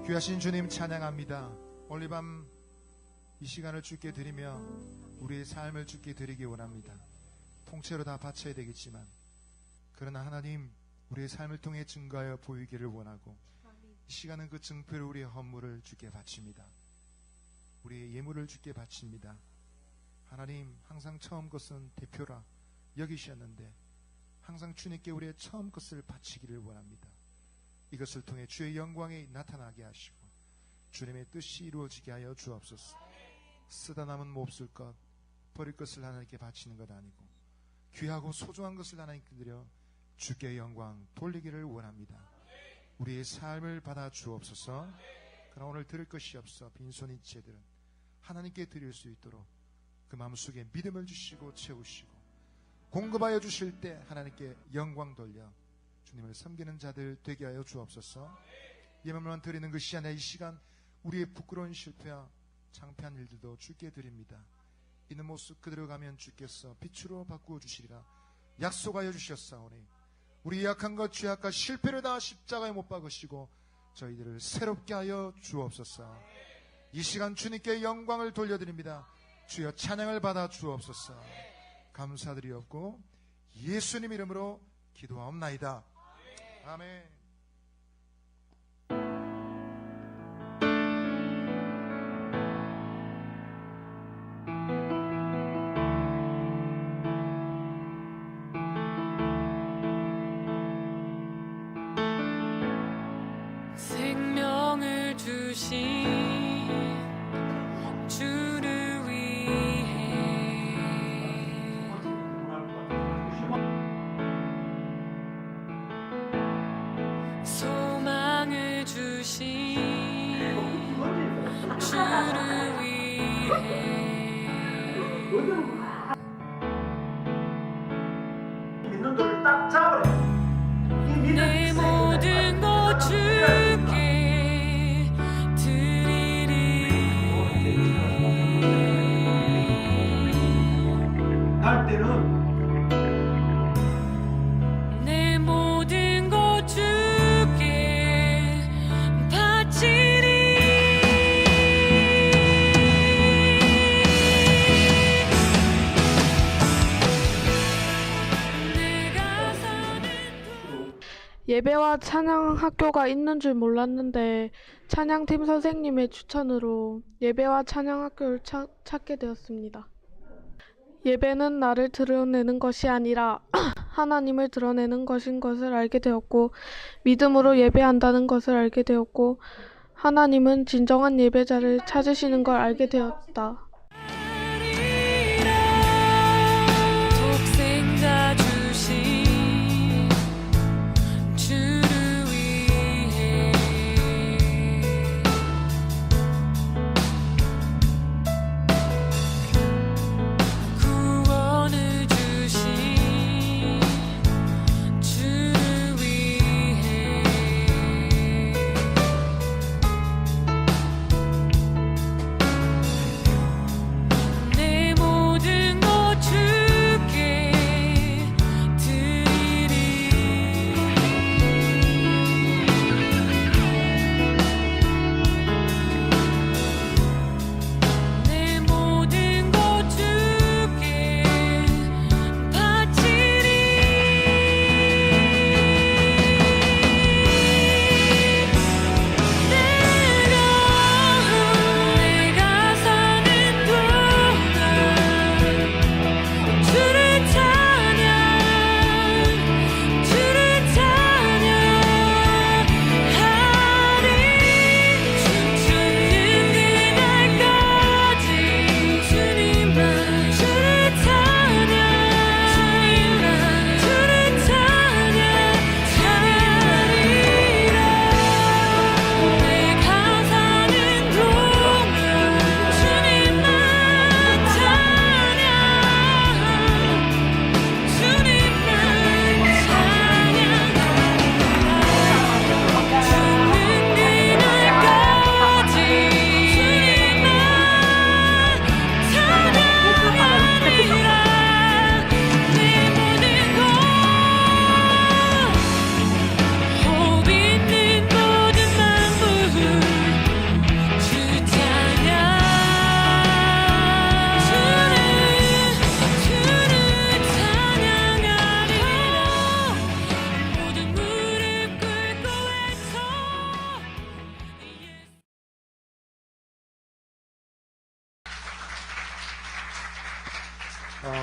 귀하신 주님 찬양합니다. 오늘 밤 이 시간을 주께 드리며 우리의 삶을 주께 드리기 원합니다. 통째로 다 바쳐야 되겠지만 그러나 하나님 우리의 삶을 통해 증거하여 보이기를 원하고 이 시간은 그 증표로 우리의 헌물을 주께 바칩니다. 우리의 예물을 주께 바칩니다. 하나님 항상 처음 것은 대표라 여기셨는데 항상 주님께 우리의 처음 것을 바치기를 원합니다. 이것을 통해 주의 영광이 나타나게 하시고 주님의 뜻이 이루어지게 하여 주옵소서. 쓰다 남은 몹쓸 것 버릴 것을 하나님께 바치는 것 아니고 귀하고 소중한 것을 하나님께 드려 주께 영광 돌리기를 원합니다. 우리의 삶을 받아 주옵소서. 그러나 오늘 들을 것이 없어 빈손인 채들은 하나님께 드릴 수 있도록 그 마음속에 믿음을 주시고 채우시고 공급하여 주실 때 하나님께 영광 돌려 주님을 섬기는 자들 되게 하여 주옵소서. 예물만 드리는 것이 아니라 이 시간 우리의 부끄러운 실패와 창피한 일들도 주께 드립니다. 있는 모습 그대로 가면 주께서 빛으로 바꾸어 주시리라 약속하여 주셨사오니 우리 약한 것 죄악과 실패를 다 십자가에 못 박으시고 저희들을 새롭게 하여 주옵소서. 이 시간 주님께 영광을 돌려드립니다. 주여 찬양을 받아 주옵소서. 감사드리옵고 예수님 이름으로 기도하옵나이다. 아멘. 생명을 주신 주를 위해 소망을 주신 주를 위해 있는 돌을 딱 잡으래. 내 모든 것 주께 드리리. 갈 때는 내 모든 것 주께 바치리. 내가 사는 예배와 찬양 학교가 있는 줄 몰랐는데 찬양팀 선생님의 추천으로 예배와 찬양 학교를 찾게 되었습니다. 예배는 나를 드러내는 것이 아니라 하나님을 드러내는 것인 것을 알게 되었고 믿음으로 예배한다는 것을 알게 되었고 하나님은 진정한 예배자를 찾으시는 걸 알게 되었다. 독생자 주신 주를 위해 구원을 주신 주를 위해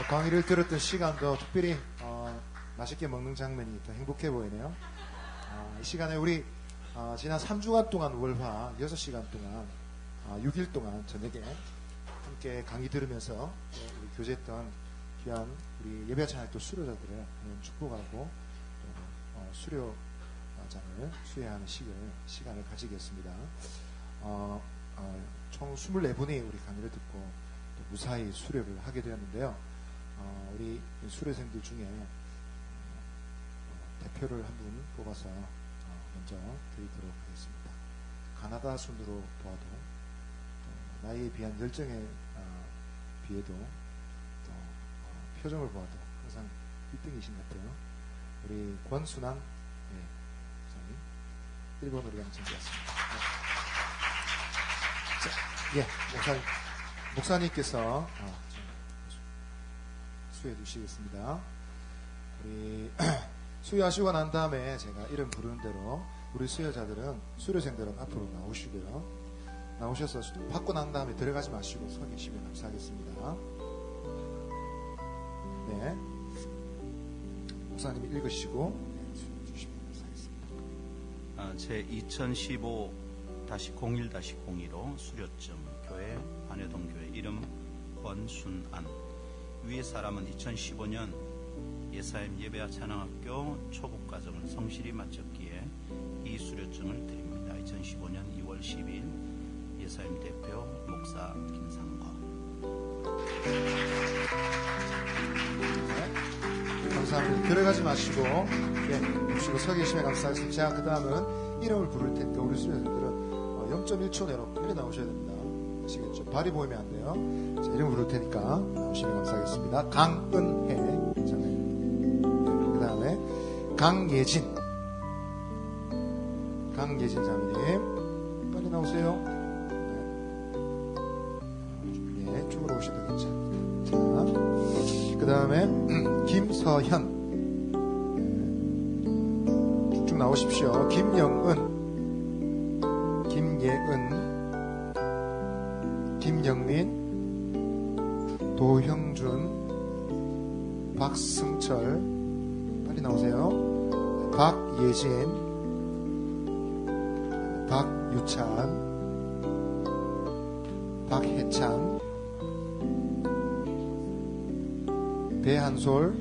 강의를 들었던 시간도 특별히 맛있게 먹는 장면이 더 행복해 보이네요. 이 시간에 우리 지난 3주간 동안 월화 6시간 동안 6일 동안 저녁에 함께 강의 들으면서 우리 교제했던 귀한 우리 예배 찬양학교 수료자들을 축복하고 또 수료장을 수여하는 시간을 가지겠습니다. 총 24분이 우리 강의를 듣고 또 무사히 수료를 하게 되었는데요. 우리 수료생들 중에 대표를 한 분 뽑아서 먼저 드리도록 하겠습니다. 가나다 순으로 보아도 나이에 비한 열정에 비해도 또 표정을 보아도 항상 1등이신 것 같아요. 우리 권순환 목사님 1번으로 당첨되었습니다. 목사님께서 수여해 주시겠습니다. 우리 수여하시고 난 다음에 제가 이름 부르는 대로 우리 수여자들은 수료생들은 앞으로 나오시고요. 나오셔서 받고 난 다음에 들어가지 마시고 서 계시면 감사하겠습니다. 네, 목사님이 읽으시고 수여해 주시면 감사하겠습니다. 제 2015-01-02로 수료점 교회 안회동교회 이름 권순안. 위의 사람은 2015년 예사임 예배와 찬양학교 초급과정을 성실히 마쳤기에 이 수료증을 드립니다. 2015년 2월 10일 예사임 대표 목사 김상거. 네, 감사합니다. 들어가지 마시고 보시고 서 계시면 감사하겠습니다. 제가 그 다음은 이름을 부를 테니까 우리 수료자들은 0.1초 내로 빨리 나오셔야 됩니다. 아시겠죠? 발이 보이면 안 돼요. 자, 이름 부를 테니까 나오시면 감사하겠습니다. 강은혜 장로님, 그 다음에 강예진 장로님 빨리 나오세요. 네, 쪽으로 오셔도 괜찮습니다. 자, 그 다음에 김서현 쭉 나오십시오. 김영은, 김예은, 김영민, 도형준, 박승철 빨리 나오세요. 박예진, 박유찬, 박혜찬, 배한솔,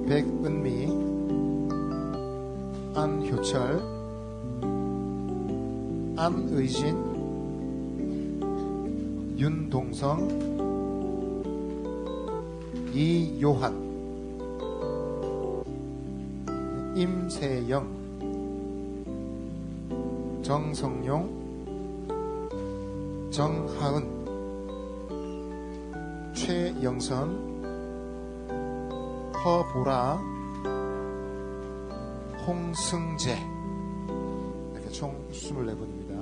백은미, 안효철, 안의진, 윤동성, 이요한, 임세영, 정성용, 정하은, 최영선, 허보라, 홍승재, 이렇게 총 24분입니다.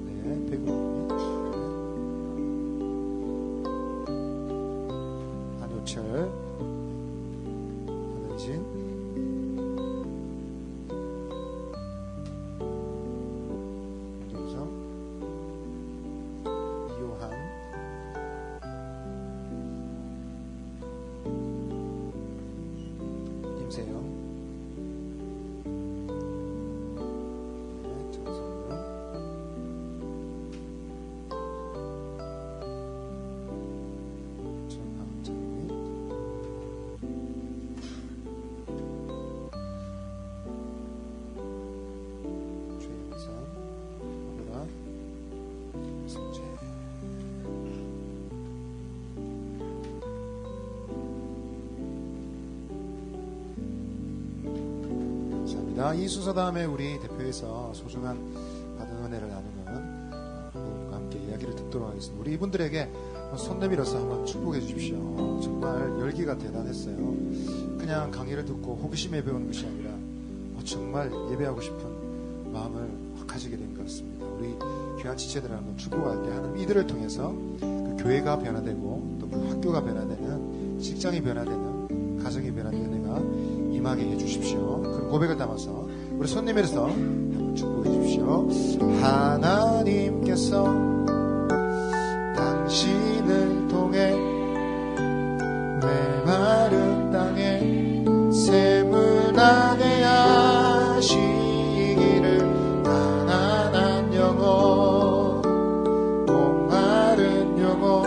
네, 배구, 한효철, 한의진, 윤동성, 이요한, 임세영, 네, 정성용, 정학장님, 최영선, 호라, 성재. 감사합니다. 이 순서 다음에 우리 대표에서 소중한 받은 은혜를 나누는 부부가 함께 이야기를 듣도록 하겠습니다. 우리 이분들에게 손 내밀어서 한번 축복해 주십시오. 정말 열기가 대단했어요. 그냥 강의를 듣고 호기심에 배우는 것이 아니라 정말 예배하고 싶은 마음을 확 가지게 된 것 같습니다. 우리 귀한 지체들을 한번 축복할 때 하는 이들을 통해서 그 교회가 변화되고 또 그 학교가 변화되는, 직장이 변화되는, 가정이 변화되는 은혜가 임하게 해주십시오. 그런 고백을 담아서 우리 손 내밀어서 한번 축복해 주십시오. 하나님께서 당신을 통해 메마른 땅에 샘을 나게 하시기를 가난한 영혼 목마른 영혼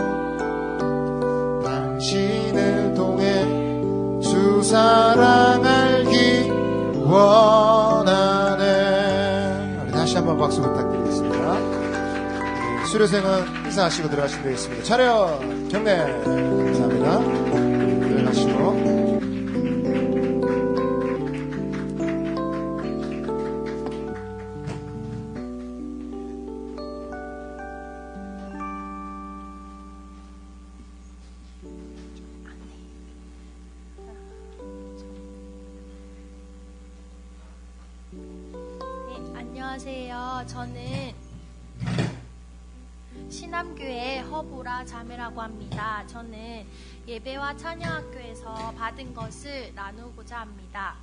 당신을 통해 주 사랑 알기 원하네. 우리 다시 한번 박수 부탁드리겠습니다. 수료생은 인사하시고 들어가시면 되겠습니다. 차렷 경례. 감사합니다. 들어가시고. 네, 안녕하세요. 저는 신암교회 허보라 자매라고 합니다. 저는 예배와 찬양학교에서 받은 것을 나누고자 합니다.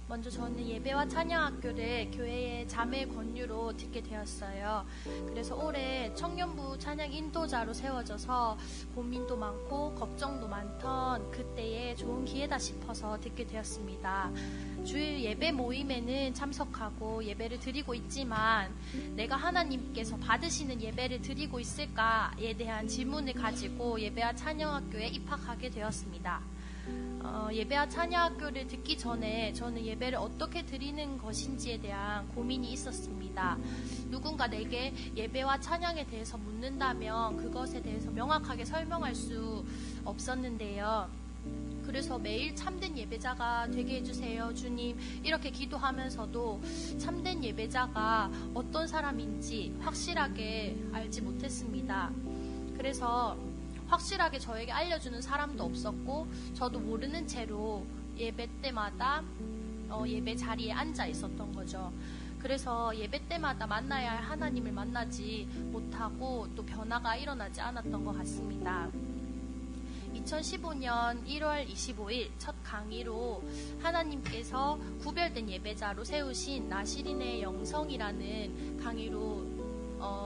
먼저 저는 예배와 찬양학교를 교회의 자매 권유로 듣게 되었어요. 그래서 올해 청년부 찬양 인도자로 세워져서 고민도 많고 걱정도 많던 그때에 좋은 기회다 싶어서 듣게 되었습니다. 주일 예배 모임에는 참석하고 예배를 드리고 있지만 내가 하나님께서 받으시는 예배를 드리고 있을까에 대한 질문을 가지고 예배와 찬양학교에 입학하게 되었습니다. 예배와 찬양학교를 듣기 전에 저는 예배를 어떻게 드리는 것인지에 대한 고민이 있었습니다. 누군가 내게 예배와 찬양에 대해서 묻는다면 그것에 대해서 명확하게 설명할 수 없었는데요. 그래서 매일 참된 예배자가 되게 해주세요, 주님, 이렇게 기도하면서도 참된 예배자가 어떤 사람인지 확실하게 알지 못했습니다. 그래서 확실하게 저에게 알려주는 사람도 없었고 저도 모르는 채로 예배 때마다 예배 자리에 앉아 있었던 거죠. 그래서 예배 때마다 만나야 할 하나님을 만나지 못하고 또 변화가 일어나지 않았던 것 같습니다. 2015년 1월 25일 첫 강의로 하나님께서 구별된 예배자로 세우신 나시린의 영성이라는 강의로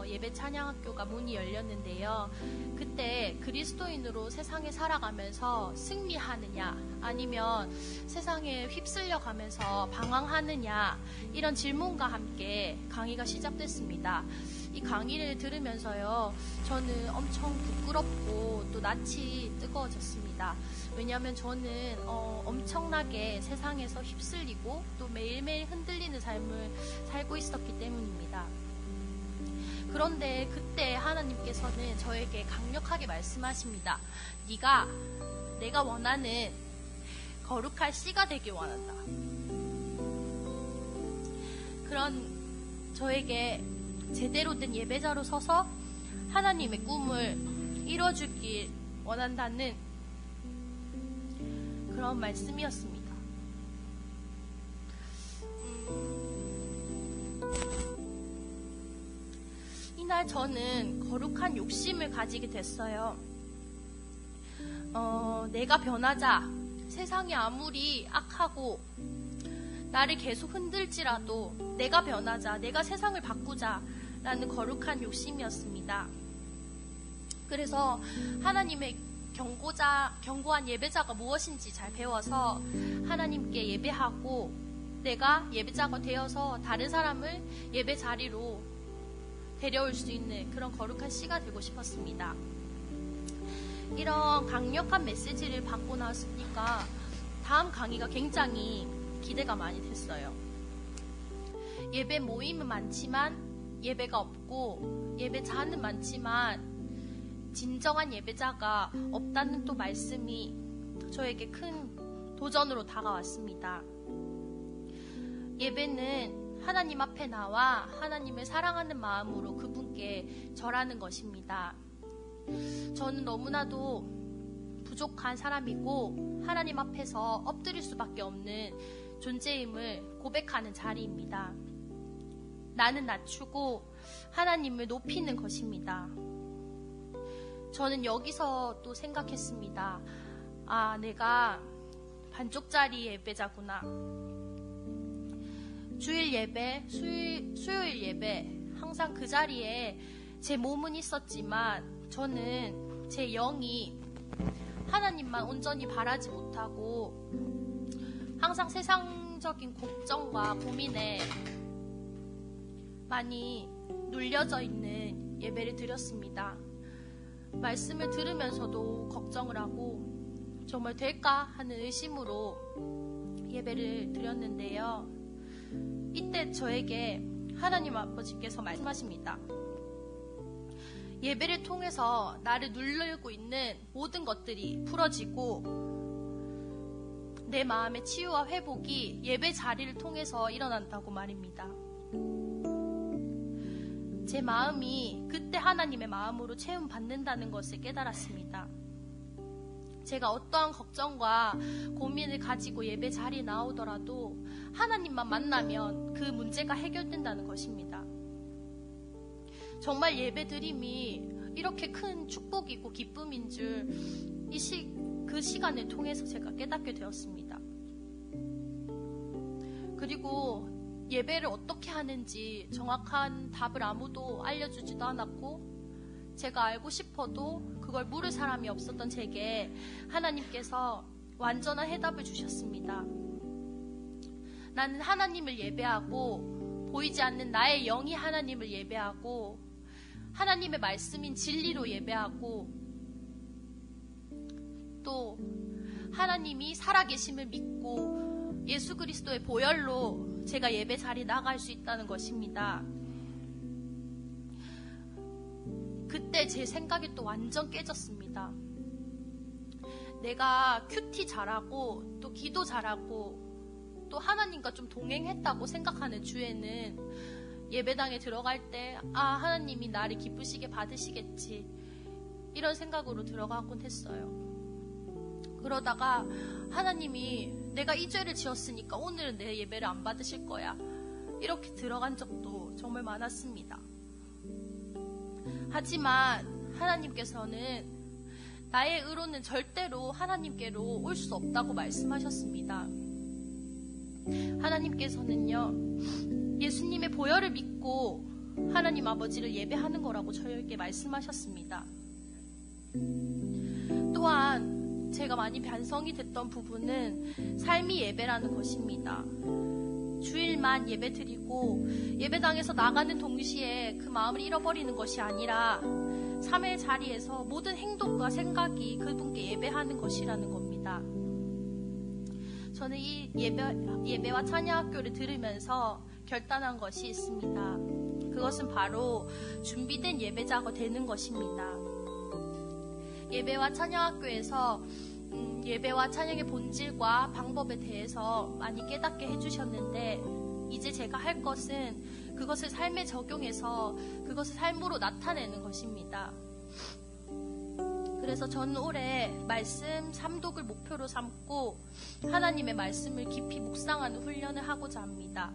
예배 찬양학교가 문이 열렸는데요. 그때 그리스도인으로 세상에 살아가면서 승리하느냐 아니면 세상에 휩쓸려 가면서 방황하느냐 이런 질문과 함께 강의가 시작됐습니다. 이 강의를 들으면서요, 저는 엄청 부끄럽고 또 낯이 뜨거워졌습니다. 왜냐하면 저는 엄청나게 세상에서 휩쓸리고 또 매일매일 흔들리는 삶을 살고 있었기 때문입니다. 그런데 그때 하나님께서는 저에게 강력하게 말씀하십니다. 네가 내가 원하는 거룩한 씨가 되길 원한다. 그런 저에게 제대로 된 예배자로 서서 하나님의 꿈을 이뤄주길 원한다는 그런 말씀이었습니다. 이날 저는 거룩한 욕심을 가지게 됐어요. 내가 변하자, 세상이 아무리 악하고 나를 계속 흔들지라도 내가 변하자, 내가 세상을 바꾸자 라는 거룩한 욕심이었습니다. 그래서 하나님의 견고한 예배자가 무엇인지 잘 배워서 하나님께 예배하고 내가 예배자가 되어서 다른 사람을 예배 자리로 데려올 수 있는 그런 거룩한 씨가 되고 싶었습니다. 이런 강력한 메시지를 받고 나서니까 다음 강의가 굉장히 기대가 많이 됐어요. 예배 모임은 많지만 예배가 없고 예배자는 많지만 진정한 예배자가 없다는 또 말씀이 저에게 큰 도전으로 다가왔습니다. 예배는 하나님 앞에 나와 하나님을 사랑하는 마음으로 그분께 절하는 것입니다. 저는 너무나도 부족한 사람이고 하나님 앞에서 엎드릴 수밖에 없는 존재임을 고백하는 자리입니다. 나는 낮추고 하나님을 높이는 것입니다. 저는 여기서 또 생각했습니다. 아, 내가 반쪽짜리 예배자구나. 주일 예배, 수요일 예배, 항상 그 자리에 제 몸은 있었지만 저는 제 영이 하나님만 온전히 바라지 못하고 항상 세상적인 걱정과 고민에 많이 눌려져 있는 예배를 드렸습니다. 말씀을 들으면서도 걱정을 하고 정말 될까 하는 의심으로 예배를 드렸는데요. 이때 저에게 하나님 아버지께서 말씀하십니다. 예배를 통해서 나를 누르고 있는 모든 것들이 풀어지고 내 마음의 치유와 회복이 예배 자리를 통해서 일어난다고 말입니다. 제 마음이 그때 하나님의 마음으로 채움받는다는 것을 깨달았습니다. 제가 어떠한 걱정과 고민을 가지고 예배 자리에 나오더라도 하나님만 만나면 그 문제가 해결된다는 것입니다. 정말 예배 드림이 이렇게 큰 축복이고 기쁨인 줄 그 시간을 통해서 제가 깨닫게 되었습니다. 그리고 예배를 어떻게 하는지 정확한 답을 아무도 알려주지도 않았고 제가 알고 싶어도 그걸 물을 사람이 없었던 제게 하나님께서 완전한 해답을 주셨습니다. 나는 하나님을 예배하고 보이지 않는 나의 영이 하나님을 예배하고 하나님의 말씀인 진리로 예배하고 또 하나님이 살아계심을 믿고 예수 그리스도의 보혈로 제가 예배 자리에 나갈 수 있다는 것입니다. 그때 제 생각이 또 완전 깨졌습니다. 내가 큐티 잘하고 또 기도 잘하고 또 하나님과 좀 동행했다고 생각하는 주에는 예배당에 들어갈 때 하나님이 나를 기쁘시게 받으시겠지 이런 생각으로 들어가곤 했어요. 그러다가 하나님이 내가 이 죄를 지었으니까 오늘은 내 예배를 안 받으실 거야 이렇게 들어간 적도 정말 많았습니다. 하지만 하나님께서는 나의 의로는 절대로 하나님께로 올 수 없다고 말씀하셨습니다. 하나님께서는요, 예수님의 보혈을 믿고 하나님 아버지를 예배하는 거라고 저에게 말씀하셨습니다. 또한 제가 많이 반성이 됐던 부분은 삶이 예배라는 것입니다. 주일만 예배 드리고 예배당에서 나가는 동시에 그 마음을 잃어버리는 것이 아니라 3일 자리에서 모든 행동과 생각이 그분께 예배하는 것이라는 겁니다. 저는 이 예배와 찬양학교를 들으면서 결단한 것이 있습니다. 그것은 바로 준비된 예배자가 되는 것입니다. 예배와 찬양학교에서 예배와 찬양의 본질과 방법에 대해서 많이 깨닫게 해주셨는데 이제 제가 할 것은 그것을 삶에 적용해서 그것을 삶으로 나타내는 것입니다. 그래서 저는 올해 말씀 삼독을 목표로 삼고 하나님의 말씀을 깊이 묵상하는 훈련을 하고자 합니다.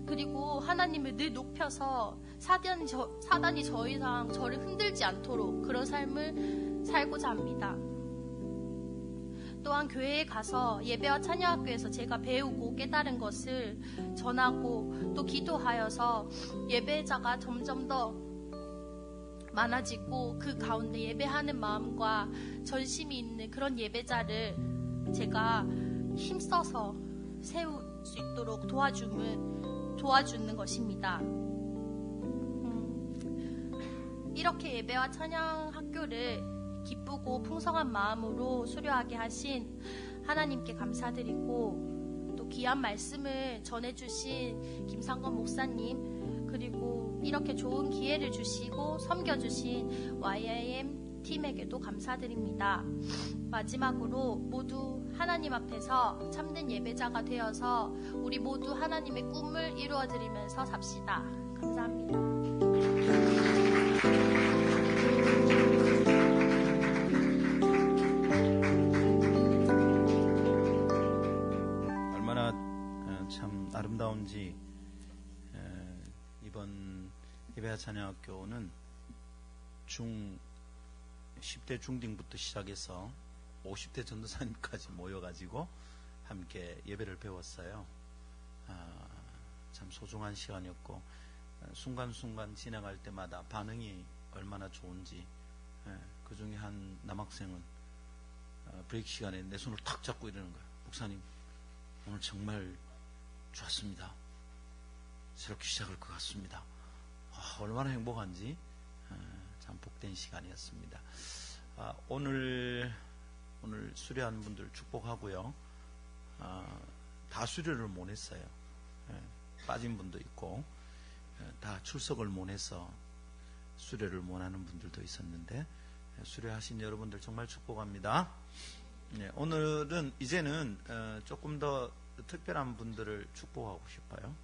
그리고 하나님을 늘 높여서 사단이 더 이상 저를 흔들지 않도록 그런 삶을 살고자 합니다. 또한 교회에 가서 예배와 찬양학교에서 제가 배우고 깨달은 것을 전하고 또 기도하여서 예배자가 점점 더 많아지고 그 가운데 예배하는 마음과 전심이 있는 그런 예배자를 제가 힘써서 세울 수 있도록 도와주는 것입니다. 이렇게 예배와 찬양 학교를 기쁘고 풍성한 마음으로 수료하게 하신 하나님께 감사드리고 또 귀한 말씀을 전해주신 김상건 목사님 그리고 이렇게 좋은 기회를 주시고 섬겨주신 YIM 팀에게도 감사드립니다. 마지막으로 모두 하나님 앞에서 참된 예배자가 되어서 우리 모두 하나님의 꿈을 이루어드리면서 삽시다. 감사합니다. 얼마나 참 아름다운지 이번 예배와 찬양학교는 10대 중딩부터 시작해서 50대 전도사님까지 모여가지고 함께 예배를 배웠어요. 참 소중한 시간이었고 순간순간 지나갈 때마다 반응이 얼마나 좋은지. 그 중에 한 남학생은 브레이크 시간에 내 손을 탁 잡고 이러는 거예요. 목사님, 오늘 정말 좋았습니다. 새롭게 시작할 것 같습니다. 얼마나 행복한지 참 복된 시간이었습니다. 오늘 수료한 분들 축복하고요. 다 수료를 못 했어요. 빠진 분도 있고 다 출석을 못 해서 수료를 못 하는 분들도 있었는데 수료하신 여러분들 정말 축복합니다. 오늘은 이제는 조금 더 특별한 분들을 축복하고 싶어요.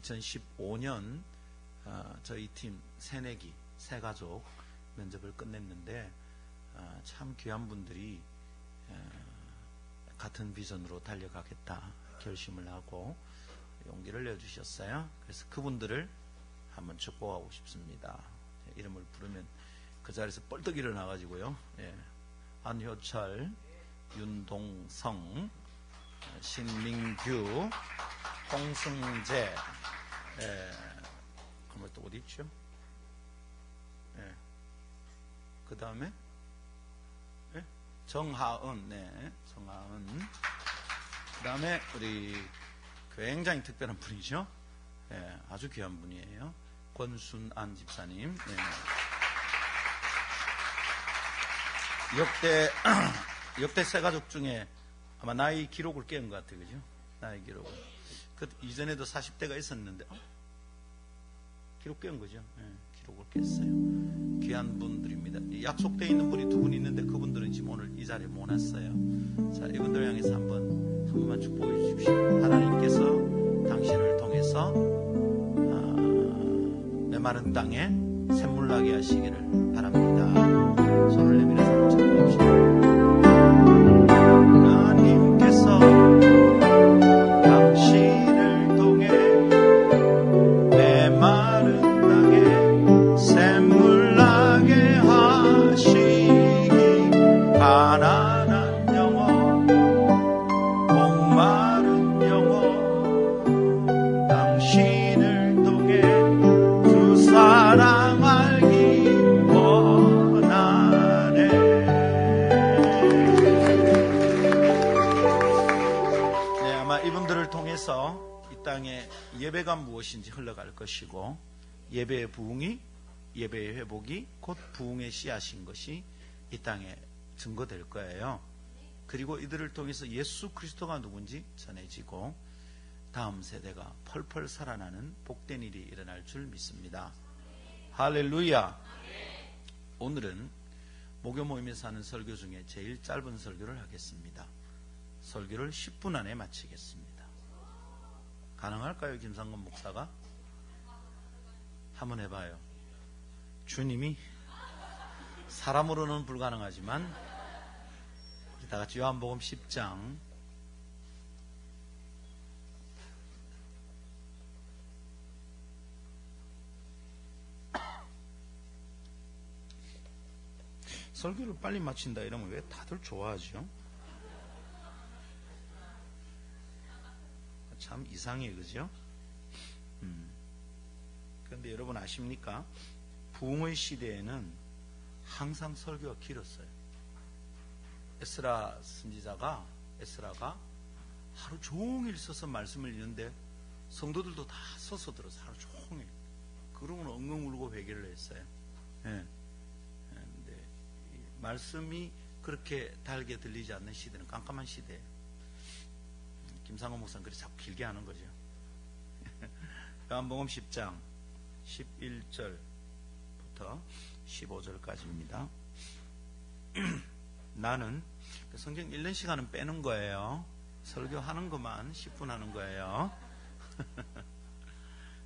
2015년 저희 팀 새내기 새가족 면접을 끝냈는데 참 귀한 분들이 같은 비전으로 달려가겠다 결심을 하고 용기를 내주셨어요. 그래서 그분들을 한번 축복하고 싶습니다. 이름을 부르면 그 자리에서 뻘떡 일어나가지고요. 안효철, 윤동성, 신민규, 홍승재, 그러면 또 어디 있죠? 그 다음에 정하은, 정하은. 그 다음에 우리 굉장히 특별한 분이죠. 아주 귀한 분이에요. 권순안 집사님. 역대 새가족 중에 아마 나이 기록을 깬 것 같아요. 그죠? 나이 기록을. 이전에도 40대가 있었는데, 기록 깬 거죠. 기록을 깼어요. 귀한 분들입니다. 약속되어 있는 분이 두 분 있는데 그분들은 지금 오늘 이 자리에 못 왔어요. 자, 이분들 향해서 한 번만 축복해 주십시오. 하나님께서 당신을 통해서 메마른 땅에 샘물 나게 하시기를 바랍니다. 손을 내밀어서 한번 축복합시다. 하나님께서 당신을 통해 메마른 땅에 샘물 나게 하시기 가난한 영혼 목마른 영혼 당신을 통해 주 사랑 알기 원하네. 아마 이분들을 통해서 이 땅에 예배가 무엇인지 흘러갈 것이고 예배의 부흥이 예배의 회복이 곧 부흥의 씨앗인 것이 이 땅에 증거될 거예요. 그리고 이들을 통해서 예수 그리스도가 누군지 전해지고 다음 세대가 펄펄 살아나는 복된 일이 일어날 줄 믿습니다. 할렐루야. 오늘은 목요 모임에서 하는 설교 중에 제일 짧은 설교를 하겠습니다. 설교를 10분 안에 마치겠습니다. 가능할까요, 김상건 목사가? 한번 해봐요. 주님이 사람으로는 불가능하지만 우리 다 같이 요한복음 10장 설교를 빨리 마친다 이러면 왜 다들 좋아하죠? 참 이상해, 그죠? 그런데 여러분 아십니까? 부흥의 시대에는 항상 설교가 길었어요. 에스라가 하루 종일 서서 말씀을 읽는데 성도들도 다 서서 들어서 하루 종일. 그러면 엉엉 울고 회개를 했어요. 근데 말씀이 그렇게 달게 들리지 않는 시대는 깜깜한 시대예요. 김상호 목사는 그렇게 자꾸 길게 하는 거죠. 요한복음 10장 11절부터 15절까지입니다. 나는 성경 읽는 시간은 빼는 거예요. 설교하는 것만 10분 하는 거예요.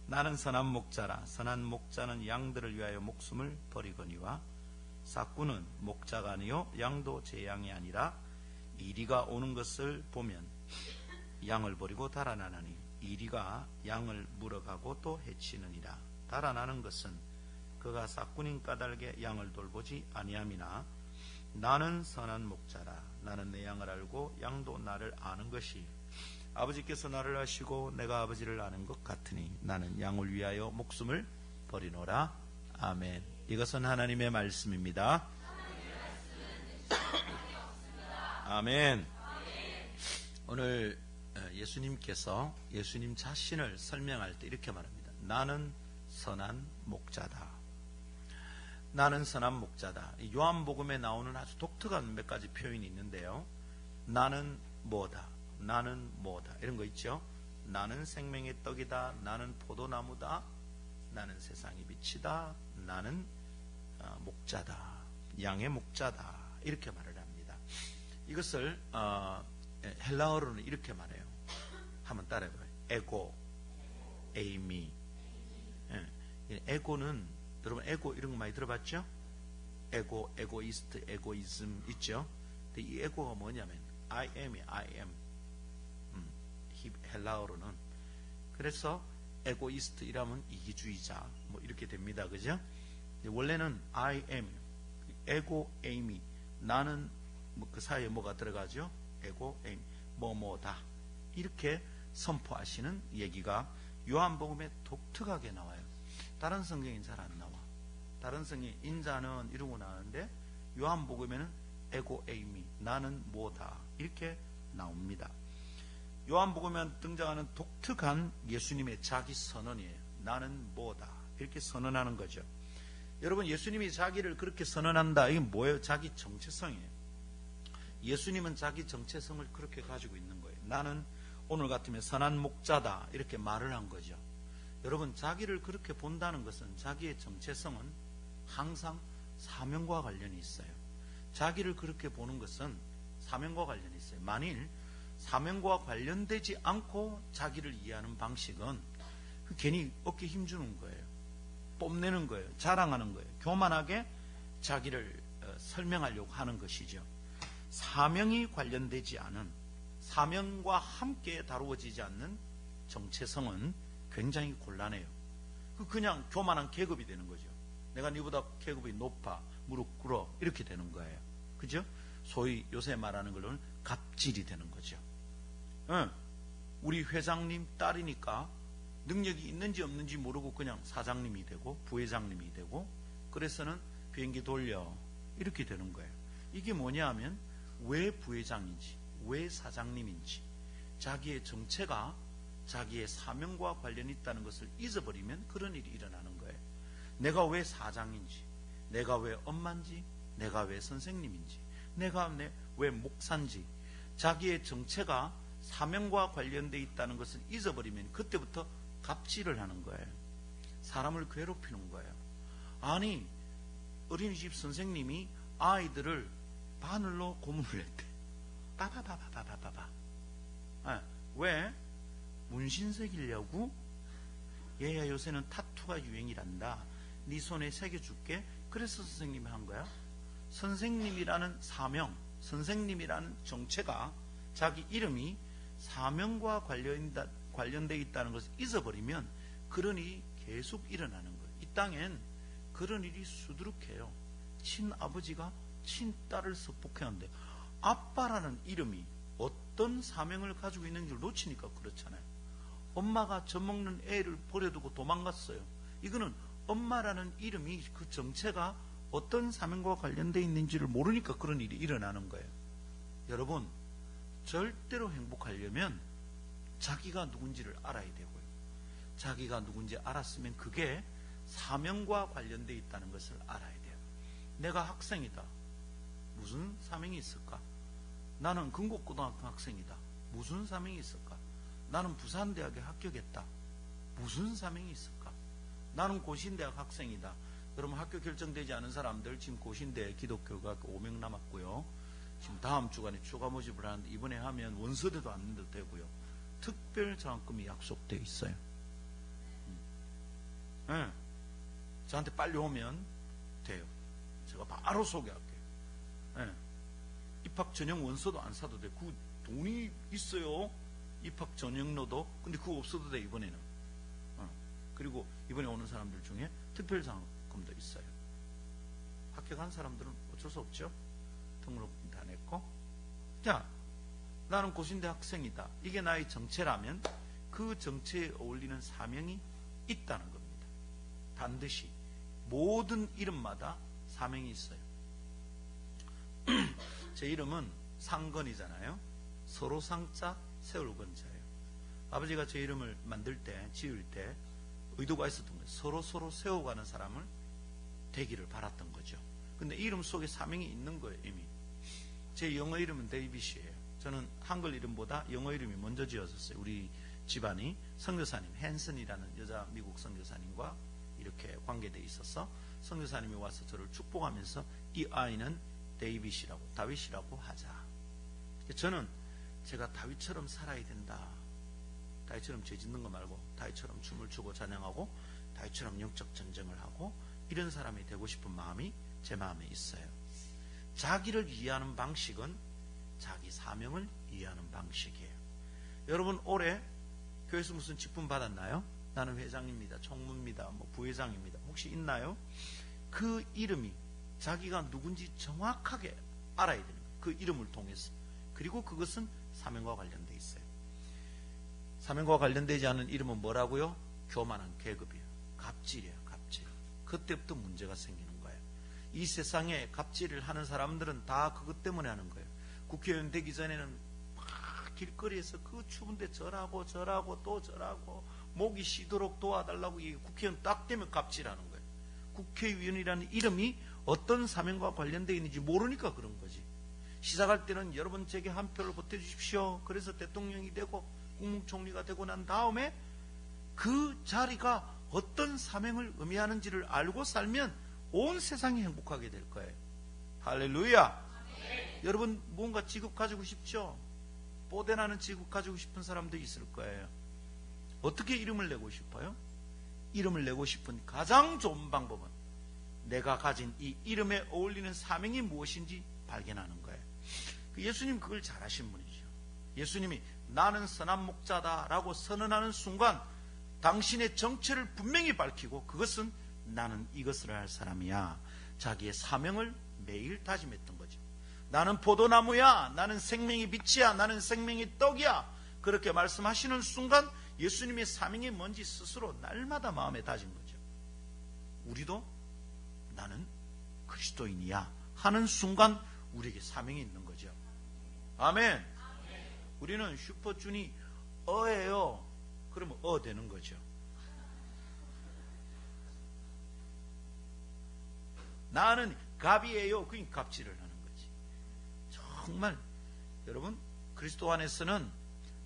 나는 선한 목자라. 선한 목자는 양들을 위하여 목숨을 버리거니와 삭구는 목자가 아니요 양도 제 양이 아니라 이리가 오는 것을 보면 양을 버리고 달아나나니 이리가 양을 물어가고 또 해치느니라. 달아나는 것은 그가 삭군인 까닭에 양을 돌보지 아니함이나 나는 선한 목자라. 나는 내 양을 알고 양도 나를 아는 것이 아버지께서 나를 아시고 내가 아버지를 아는 것 같으니 나는 양을 위하여 목숨을 버리노라. 아멘. 이것은 하나님의 말씀입니다. 아멘. 오늘 예수님께서 예수님 자신을 설명할 때 이렇게 말합니다. 나는 선한 목자다. 나는 선한 목자다. 요한복음에 나오는 아주 독특한 몇 가지 표현이 있는데요. 나는 뭐다. 나는 뭐다. 이런 거 있죠. 나는 생명의 떡이다. 나는 포도나무다. 나는 세상의 빛이다. 나는 목자다. 양의 목자다. 이렇게 말을 합니다. 이것을 헬라어로는 이렇게 말해요. 한번 따라해봐요. 에고, 에이미. 에고는 여러분 에고 이런 거 많이 들어봤죠? 에고, 에고이스트, 에고이즘 있죠? 근데 이 에고가 뭐냐면 I am이 I am. 헬라어로는 그래서 에고이스트 이라면 이기주의자 뭐 이렇게 됩니다. 그죠? 원래는 I am, 에고, 에이미. 나는 그 사이에 뭐가 들어가죠? 에고, 에이미. 뭐뭐다. 이렇게 선포하시는 얘기가 요한복음에 독특하게 나와요. 다른 성경엔 잘 안 나와. 다른 성경 인자는 이러고 나오는데 요한복음에는 에고, 에이미. 나는 뭐다. 이렇게 나옵니다. 요한복음에 등장하는 독특한 예수님의 자기 선언이에요. 나는 뭐다. 이렇게 선언하는 거죠. 여러분, 예수님이 자기를 그렇게 선언한다. 이게 뭐예요? 자기 정체성이에요. 예수님은 자기 정체성을 그렇게 가지고 있는 거예요. 나는 오늘 같으면 선한 목자다. 이렇게 말을 한 거죠. 여러분, 자기를 그렇게 본다는 것은 자기의 정체성은 항상 사명과 관련이 있어요. 자기를 그렇게 보는 것은 사명과 관련이 있어요. 만일 사명과 관련되지 않고 자기를 이해하는 방식은 괜히 어깨 힘주는 거예요. 뽐내는 거예요. 자랑하는 거예요. 교만하게 자기를 설명하려고 하는 것이죠. 사명이 관련되지 않은, 사명과 함께 다루어지지 않는 정체성은 굉장히 곤란해요. 그냥 교만한 계급이 되는 거죠. 내가 네보다 계급이 높아, 무릎 꿇어, 이렇게 되는 거예요. 그죠? 소위 요새 말하는 걸로는 갑질이 되는 거죠. 우리 회장님 딸이니까 능력이 있는지 없는지 모르고 그냥 사장님이 되고 부회장님이 되고 그래서는 비행기 돌려 이렇게 되는 거예요. 이게 뭐냐 하면 왜 부회장인지 왜 사장님인지 자기의 정체가 자기의 사명과 관련이 있다는 것을 잊어버리면 그런 일이 일어나는 거예요. 내가 왜 사장인지, 내가 왜 엄마인지, 내가 왜 선생님인지, 내가 왜 목사인지 자기의 정체가 사명과 관련되어 있다는 것을 잊어버리면 그때부터 갑질을 하는 거예요. 사람을 괴롭히는 거예요. 아니, 어린이집 선생님이 아이들을 바늘로 고문을 했대. 빠바바바바바바. 왜? 문신 새기려고? 얘야, 요새는 타투가 유행이란다. 네 손에 새겨줄게. 그래서 선생님이 한 거야. 선생님이라는 사명, 선생님이라는 정체가 자기 이름이 사명과 관련되어 있다는 것을 잊어버리면 그런 일이 계속 일어나는 거예요. 이 땅엔 그런 일이 수두룩해요. 친아버지가 친딸을 섭폭해하는데 아빠라는 이름이 어떤 사명을 가지고 있는지를 놓치니까 그렇잖아요. 엄마가 젖먹는 애를 버려두고 도망갔어요. 이거는 엄마라는 이름이 그 정체가 어떤 사명과 관련되어 있는지를 모르니까 그런 일이 일어나는 거예요. 여러분, 절대로 행복하려면 자기가 누군지를 알아야 되고요. 자기가 누군지 알았으면 그게 사명과 관련되어 있다는 것을 알아야 돼요. 내가 학생이다. 무슨 사명이 있을까? 나는 금곡고등학교 학생이다. 무슨 사명이 있을까? 나는 부산대학에 합격했다. 무슨 사명이 있을까? 나는 고신대학 학생이다. 여러분, 학교 결정되지 않은 사람들 지금 고신대 기독교가 5명 남았고요. 지금 다음 주간에 추가 모집을 하는데 이번에 하면 원서대도 안 내도 되고요. 특별 장학금이 약속되어 있어요. 네. 저한테 빨리 오면 돼요. 제가 바로 소개할게요. 네. 입학 전형 원서도 안 사도 돼. 그 돈이 있어요. 입학 전형로도. 근데 그거 없어도 돼, 이번에는. 그리고 이번에 오는 사람들 중에 특별 장학금도 있어요. 합격한 사람들은 어쩔 수 없죠. 등록금 다 냈고. 자, 나는 고신대 학생이다. 이게 나의 정체라면 그 정체에 어울리는 사명이 있다는 겁니다. 반드시 모든 이름마다 사명이 있어요. 제 이름은 상건이잖아요. 서로 상자 세울 건자예요. 아버지가 제 이름을 만들 때, 지을 때 의도가 있었던 거예요. 서로 세워가는 사람을 되기를 바랐던 거죠. 근데 이름 속에 사명이 있는 거예요. 이미 제 영어 이름은 데이빗이에요. 저는 한글 이름보다 영어 이름이 먼저 지어졌어요. 우리 집안이 선교사님 헨슨이라는 여자 미국 선교사님과 이렇게 관계되어 있어서 선교사님이 와서 저를 축복하면서 이 아이는 데이빗이라고, 다윗이라고 하자. 저는 제가 다윗처럼 살아야 된다. 다윗처럼 죄 짓는 거 말고 다윗처럼 춤을 추고 찬양하고 다윗처럼 영적 전쟁을 하고 이런 사람이 되고 싶은 마음이 제 마음에 있어요. 자기를 이해하는 방식은 자기 사명을 이해하는 방식이에요. 여러분 올해 교회에서 무슨 직분 받았나요? 나는 회장입니다. 총무입니다. 부회장입니다. 혹시 있나요? 그 이름이 자기가 누군지 정확하게 알아야 되는 거예요. 그 이름을 통해서. 그리고 그것은 사명과 관련되어 있어요. 사명과 관련되지 않은 이름은 뭐라고요? 교만한 계급이에요. 갑질이에요. 갑질. 그때부터 문제가 생기는 거예요. 이 세상에 갑질을 하는 사람들은 다 그것 때문에 하는 거예요. 국회의원 되기 전에는 막 길거리에서 그 추운데 절하고 또 절하고 목이 쉬도록 도와달라고 국회의원 딱 되면 갑질하는 거예요. 국회의원이라는 이름이 어떤 사명과 관련되어 있는지 모르니까 그런 거지. 시작할 때는 여러분 제게 한 표를 보태주십시오. 그래서 대통령이 되고 국무총리가 되고 난 다음에 그 자리가 어떤 사명을 의미하는지를 알고 살면 온 세상이 행복하게 될 거예요. 할렐루야. 여러분 뭔가 직업 가지고 싶죠? 뽀대나는 직업 가지고 싶은 사람도 있을 거예요. 어떻게 이름을 내고 싶어요? 이름을 내고 싶은 가장 좋은 방법은 내가 가진 이 이름에 어울리는 사명이 무엇인지 발견하는 거예요. 예수님 그걸 잘하신 분이죠. 예수님이 나는 선한 목자다라고 선언하는 순간 당신의 정체를 분명히 밝히고 그것은 나는 이것을 할 사람이야. 자기의 사명을 매일 다짐했던 거죠. 나는 포도나무야. 나는 생명의 빛이야. 나는 생명의 떡이야. 그렇게 말씀하시는 순간 예수님의 사명이 뭔지 스스로 날마다 마음에 다진 거죠. 우리도 나는 그리스도인이야 하는 순간 우리에게 사명이 있는 거죠. 아멘. 우리는 슈퍼주니 어예요. 그러면 되는 거죠. 나는 갑이에요. 그러니까 갑질을 하는 거지. 정말 여러분 그리스도 안에서는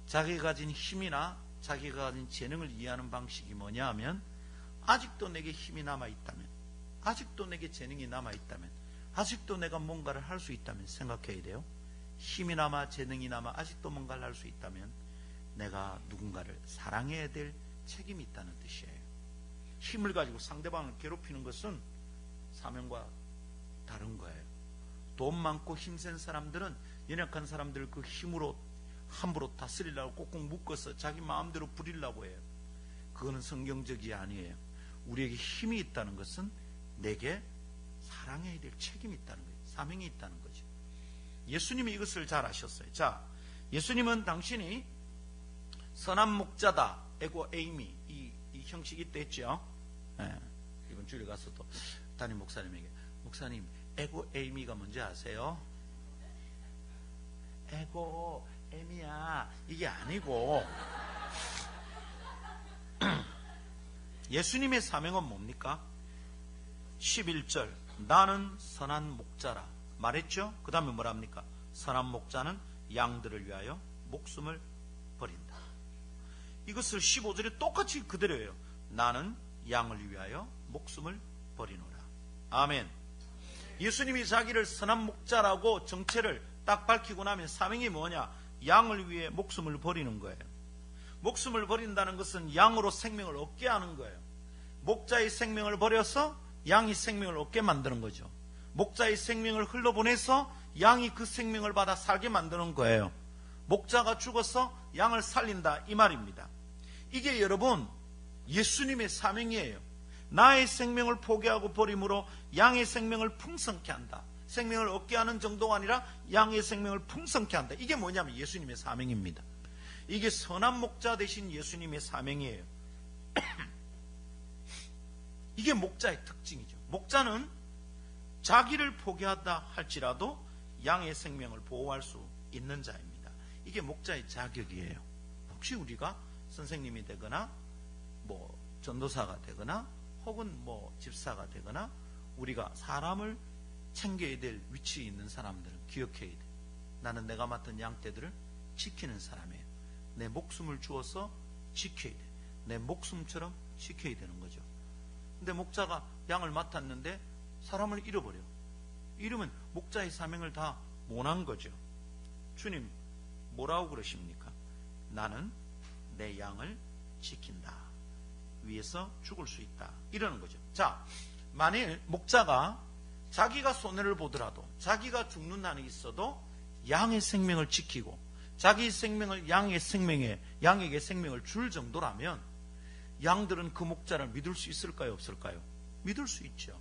자기가 가진 힘이나 자기가 가진 재능을 이해하는 방식이 뭐냐 하면 아직도 내게 힘이 남아있다면, 아직도 내게 재능이 남아있다면, 아직도 내가 뭔가를 할 수 있다면 생각해야 돼요. 힘이 남아 재능이 남아 아직도 뭔가를 할 수 있다면 내가 누군가를 사랑해야 될 책임이 있다는 뜻이에요. 힘을 가지고 상대방을 괴롭히는 것은 사명과 다른 거예요. 돈 많고 힘센 사람들은 연약한 사람들을 그 힘으로 함부로 다스리려고 꽁꽁 묶어서 자기 마음대로 부리려고 해요. 그거는 성경적이 아니에요. 우리에게 힘이 있다는 것은 내게 사랑해야 될 책임이 있다는 거예요. 사명이 있다는 거죠. 예수님이 이것을 잘 아셨어요. 자, 예수님은 당신이 선한 목자다, 에고 에이미, 이 형식이 있댔죠. 네, 이번 주일에 가서 또 담임 목사님에게, 목사님 에고 에이미가 뭔지 아세요? 에고 에미야 이게 아니고 예수님의 사명은 뭡니까? 11절 나는 선한 목자라 말했죠. 그 다음에 뭐랍니까? 선한 목자는 양들을 위하여 목숨을 버린다. 이것을 15절에 똑같이 그대로예요. 나는 양을 위하여 목숨을 버리노라. 아멘. 예수님이 자기를 선한 목자라고 정체를 딱 밝히고 나면 사명이 뭐냐? 양을 위해 목숨을 버리는 거예요. 목숨을 버린다는 것은 양으로 생명을 얻게 하는 거예요. 목자의 생명을 버려서 양이 생명을 얻게 만드는 거죠. 목자의 생명을 흘러보내서 양이 그 생명을 받아 살게 만드는 거예요. 목자가 죽어서 양을 살린다 이 말입니다. 이게 여러분 예수님의 사명이에요. 나의 생명을 포기하고 버림으로 양의 생명을 풍성케 한다. 생명을 얻게 하는 정도가 아니라 양의 생명을 풍성케 한다. 이게 뭐냐면 예수님의 사명입니다. 이게 선한 목자 대신 예수님의 사명이에요. 이게 목자의 특징이죠. 목자는 자기를 포기하다 할지라도 양의 생명을 보호할 수 있는 자입니다. 이게 목자의 자격이에요. 혹시 우리가 선생님이 되거나 뭐 전도사가 되거나 혹은 뭐 집사가 되거나 우리가 사람을 챙겨야 될 위치에 있는 사람들은 기억해야 돼. 나는 내가 맡은 양떼들을 지키는 사람이에요. 내 목숨을 주어서 지켜야 돼. 내 목숨처럼 지켜야 되는 거죠. 근데 목자가 양을 맡았는데 사람을 잃어버려. 잃으면 목자의 사명을 다 못한 거죠. 주님 뭐라고 그러십니까? 나는 내 양을 지킨다. 위해서 죽을 수 있다. 이러는 거죠. 자, 만일 목자가 자기가 손해를 보더라도 자기가 죽는 한이 있어도 양의 생명을 지키고 자기 생명을 양에게 생명을 줄 정도라면 양들은 그 목자를 믿을 수 있을까요? 없을까요? 믿을 수 있죠.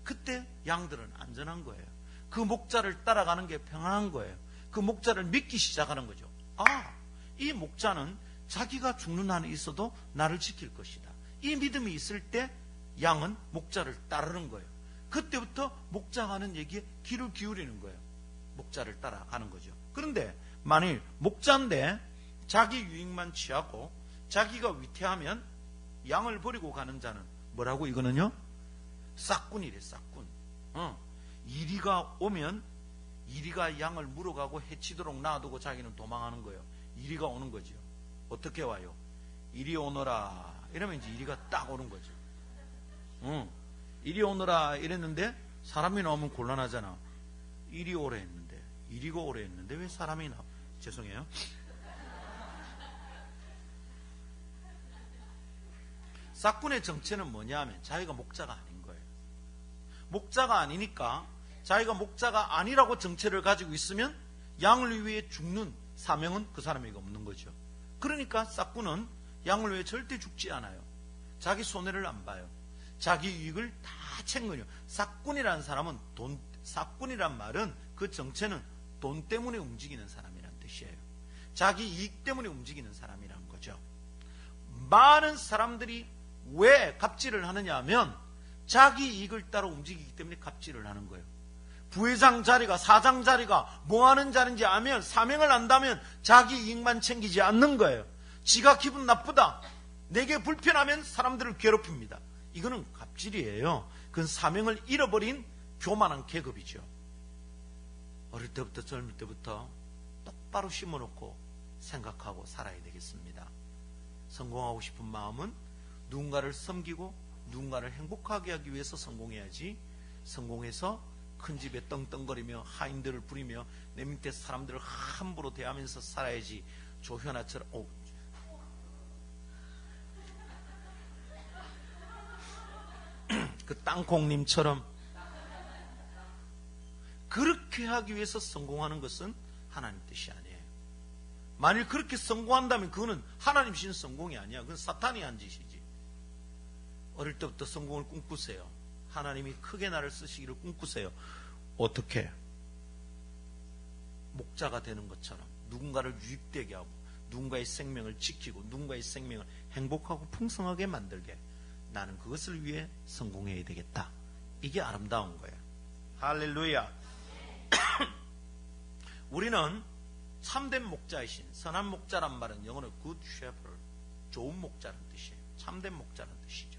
그때 양들은 안전한 거예요. 그 목자를 따라가는 게 평안한 거예요. 그 목자를 믿기 시작하는 거죠. 아, 이 목자는 자기가 죽는 한이 있어도 나를 지킬 것이다. 이 믿음이 있을 때 양은 목자를 따르는 거예요. 그때부터 목자가 하는 얘기에 귀를 기울이는 거예요. 목자를 따라가는 거죠. 그런데 만일 목자인데 자기 유익만 취하고 자기가 위태하면 양을 버리고 가는 자는 뭐라고? 이거는요, 싹꾼이래. 싹꾼. 이리가 오면 이리가 양을 물어가고 해치도록 놔두고 자기는 도망하는 거예요. 이리가 오는 거죠. 어떻게 와요? 이리 오너라 이러면 이제 이리가 딱 오는 거죠. 이리 오너라 이랬는데 사람이 나오면 곤란하잖아. 이리 오래 했는데, 이리가 오래 했는데 왜 사람이 나와? 죄송해요. 싹꾼의 정체는 뭐냐 하면 자기가 목자가 아닌 거예요. 목자가 아니니까 자기가 목자가 아니라고 정체를 가지고 있으면 양을 위해 죽는 사명은 그 사람에게 없는 거죠. 그러니까 싹꾼은 양을 위해 절대 죽지 않아요. 자기 손해를 안 봐요. 자기 이익을 다 챙겨요. 싹꾼이라는 사람은 싹꾼이란 말은 그 정체는 돈 때문에 움직이는 사람이란 뜻이에요. 자기 이익 때문에 움직이는 사람이란 거죠. 많은 사람들이 왜 갑질을 하느냐 하면 자기 이익을 따라 움직이기 때문에 갑질을 하는 거예요. 부회장 자리가, 사장 자리가 뭐 하는 자리인지 알면, 사명을 안다면 자기 이익만 챙기지 않는 거예요. 지가 기분 나쁘다, 내게 불편하면 사람들을 괴롭힙니다. 이거는 갑질이에요. 그건 사명을 잃어버린 교만한 계급이죠. 어릴 때부터 젊을 때부터 똑바로 심어놓고 생각하고 살아야 되겠습니다. 성공하고 싶은 마음은 누군가를 섬기고 누군가를 행복하게 하기 위해서 성공해야지, 성공해서 큰 집에 떵떵거리며 하인들을 부리며 내 밑에 사람들을 함부로 대하면서 살아야지. 조현아처럼 그 땅콩님처럼 그렇게 하기 위해서 성공하는 것은 하나님 뜻이 아니에요. 만일 그렇게 성공한다면 그거는 하나님 신 성공이 아니야. 그건 사탄이 한 짓이지. 어릴 때부터 성공을 꿈꾸세요. 하나님이 크게 나를 쓰시기를 꿈꾸세요. 어떻게? 목자가 되는 것처럼 누군가를 유익되게 하고 누군가의 생명을 지키고 누군가의 생명을 행복하고 풍성하게 만들게, 나는 그것을 위해 성공해야 되겠다. 이게 아름다운 거예요. 할렐루야. 우리는 참된 목자이신, 선한 목자란 말은 영어로 good shepherd, 좋은 목자라는 뜻이에요. 참된 목자라는 뜻이죠.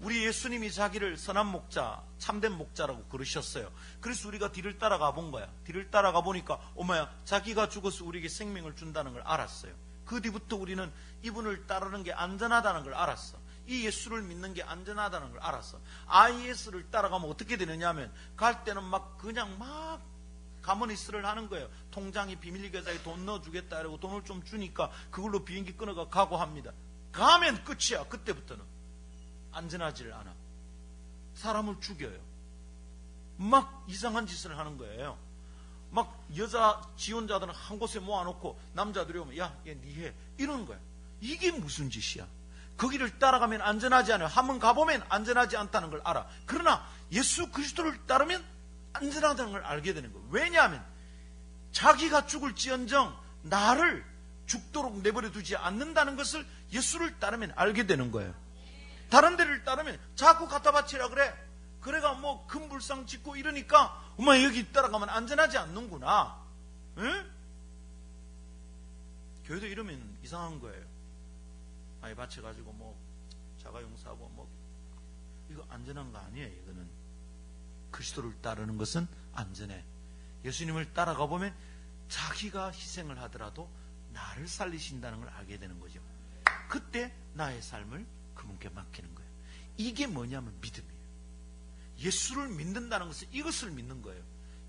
우리 예수님이 자기를 선한 목자, 참된 목자라고 그러셨어요. 그래서 우리가 뒤를 따라가 본 거야. 뒤를 따라가 보니까 어머야, 자기가 죽어서 우리에게 생명을 준다는 걸 알았어요. 그 뒤부터 우리는 이분을 따르는 게 안전하다는 걸 알았어. 이 예수를 믿는 게 안전하다는 걸 알았어. IS를 따라가면 어떻게 되느냐 하면 갈 때는 그냥 가머니스를 하는 거예요. 통장에 비밀계좌에 돈 넣어주겠다 이러고 돈을 좀 주니까 그걸로 비행기 끊어가 가고 합니다. 가면 끝이야. 그때부터는 안전하지를 않아. 사람을 죽여요. 막 이상한 짓을 하는 거예요. 막 여자 지원자들은 한 곳에 모아놓고 남자들이 오면 야, 얘 니 해, 이러는 거야. 이게 무슨 짓이야? 거기를 따라가면 안전하지 않아요. 한번 가보면 안전하지 않다는 걸 알아. 그러나 예수 그리스도를 따르면 안전하다는 걸 알게 되는 거예요. 왜냐하면 자기가 죽을지언정 나를 죽도록 내버려 두지 않는다는 것을 예수를 따르면 알게 되는 거예요. 다른 데를 따르면 자꾸 갖다 바치라 그래. 그래가 뭐 금불상 짓고 이러니까 엄마 여기 따라가면 안전하지 않는구나. 응? 교회도 이러면 이상한 거예요. 많이 바쳐가지고 뭐 자가용사하고 뭐 이거 안전한 거 아니에요. 이거는 그리스도를 따르는 것은 안전해. 예수님을 따라가 보면 자기가 희생을 하더라도 나를 살리신다는 걸 알게 되는 거죠. 그때 나의 삶을 그분께 맡기는 거예요. 이게 뭐냐면 믿음이에요. 예수를 믿는다는 것은 이것을 믿는 거예요.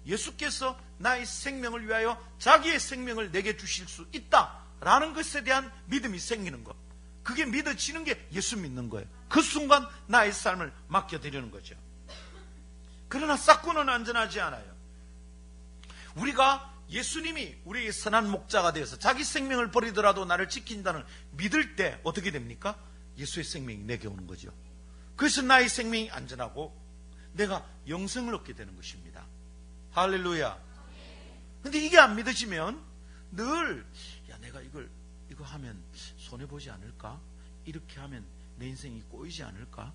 예수께서 나의 생명을 위하여 자기의 생명을 내게 주실 수 있다라는 것에 대한 믿음이 생기는 것. 그게 믿어지는 게 예수 믿는 거예요. 그 순간 나의 삶을 맡겨드리는 거죠. 그러나 싹구는 안전하지 않아요. 우리가 예수님이 우리의 선한 목자가 되어서 자기 생명을 버리더라도 나를 지킨다는 믿을 때 어떻게 됩니까? 예수의 생명이 내게 오는 거죠. 그래서 나의 생명이 안전하고 내가 영생을 얻게 되는 것입니다. 할렐루야. 근데 이게 안 믿어지면 늘 내가 이거 하면 손해보지 않을까? 이렇게 하면 내 인생이 꼬이지 않을까?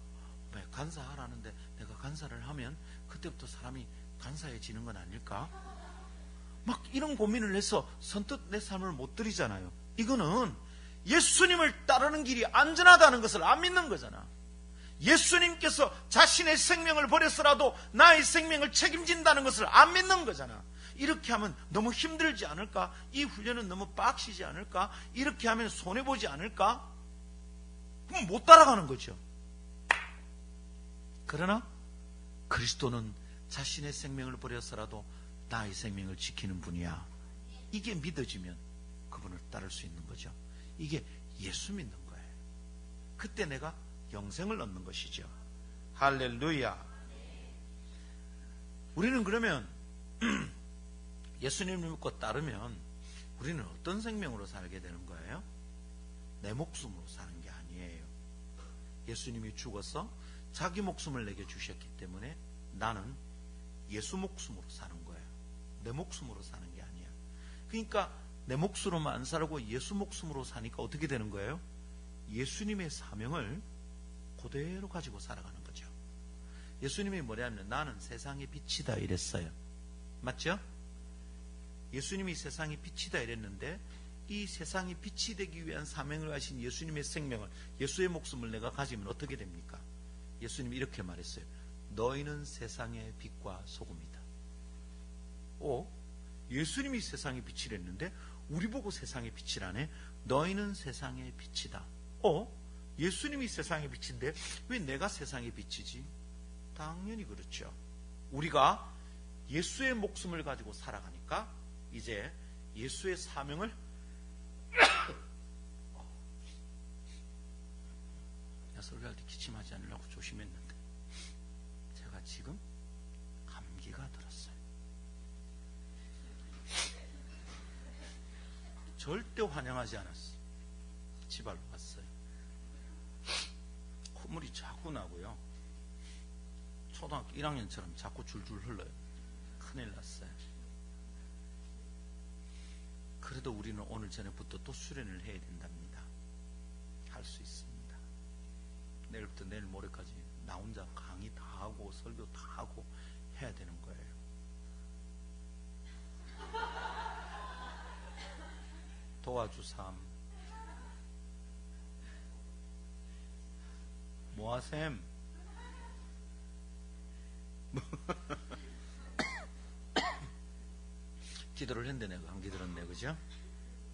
왜 간사하라는데 내가 간사를 하면 그때부터 사람이 간사해지는 건 아닐까? 막 이런 고민을 해서 선뜻 내 삶을 못 드리잖아요. 이거는 예수님을 따르는 길이 안전하다는 것을 안 믿는 거잖아. 예수님께서 자신의 생명을 버려서라도 나의 생명을 책임진다는 것을 안 믿는 거잖아. 이렇게 하면 너무 힘들지 않을까? 이 훈련은 너무 빡시지 않을까? 이렇게 하면 손해보지 않을까? 그럼 못 따라가는 거죠. 그러나 그리스도는 자신의 생명을 버려서라도 나의 생명을 지키는 분이야. 이게 믿어지면 그분을 따를 수 있는 거죠. 이게 예수 믿는 거예요. 그때 내가 영생을 얻는 것이죠. 할렐루야. 우리는 그러면 예수님을 믿고 따르면 우리는 어떤 생명으로 살게 되는 거예요? 내 목숨으로 사는 게 아니에요. 예수님이 죽어서 자기 목숨을 내게 주셨기 때문에 나는 예수 목숨으로 사는 거예요. 내 목숨으로 사는 게 아니야. 그러니까 내 몫으로만 안 살고 예수 목숨으로 사니까 어떻게 되는 거예요? 예수님의 사명을 그대로 가지고 살아가는 거죠. 예수님이 뭐냐면 나는 세상의 빛이다 이랬어요. 맞죠? 예수님이 세상의 빛이다 이랬는데 이 세상이 빛이 되기 위한 사명을 가신 예수님의 생명을, 예수의 목숨을 내가 가지면 어떻게 됩니까? 예수님이 이렇게 말했어요. 너희는 세상의 빛과 소금이다. 예수님이 세상의 빛이랬는데 우리 보고 세상의 빛이라네. 너희는 세상의 빛이다. 예수님이 세상의 빛인데 왜 내가 세상의 빛이지? 당연히 그렇죠. 우리가 예수의 목숨을 가지고 살아가니까 이제 예수의 사명을 설교할 때 기침하지 않으려고 조심했는데 제가 지금 감기가 들었어요. 절대 환영하지 않았어요. 지발로 갔어요. 콧물이 자꾸 나고요. 초등학교 1학년처럼 자꾸 줄줄 흘러요. 큰일 났어요. 그래도 우리는 오늘 저녁부터 또 수련을 해야 된답니다. 할 수 있습니다. 내일부터 내일 모레까지 나 혼자 강의 다 하고 설교 다 하고 해야 되는 거예요. 도와주삼. 뭐하셈? 기도를 했는데 내가 안 기도했네, 그죠?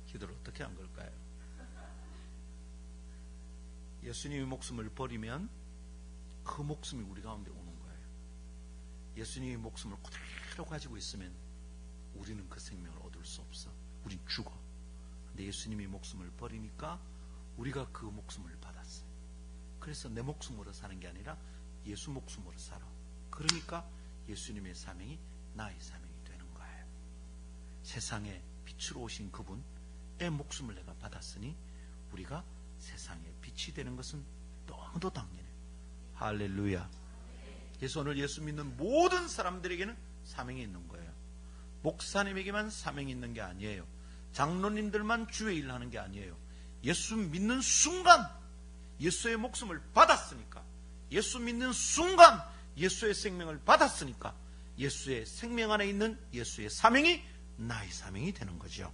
기도를 어떻게 한 걸까요? 예수님의 목숨을 버리면 그 목숨이 우리 가운데 오는 거예요. 예수님의 목숨을 그대로 가지고 있으면 우리는 그 생명을 얻을 수 없어. 우린 죽어. 근데 예수님이 목숨을 버리니까 우리가 그 목숨을 받았어요. 그래서 내 목숨으로 사는 게 아니라 예수 목숨으로 살아. 그러니까 예수님의 사명이 나의 사명이 되는 거예요. 세상에 빛으로 오신 그분의 목숨을 내가 받았으니 우리가 세상에 빛이 되는 것은 너무도 당연해요. 할렐루야. 그래서 오늘 예수 믿는 모든 사람들에게는 사명이 있는 거예요. 목사님에게만 사명이 있는 게 아니에요. 장로님들만 주의 일을 하는 게 아니에요. 예수 믿는 순간 예수의 목숨을 받았으니까 예수 믿는 순간 예수의 생명을 받았으니까 예수의 생명 안에 있는 예수의 사명이 나의 사명이 되는 거죠.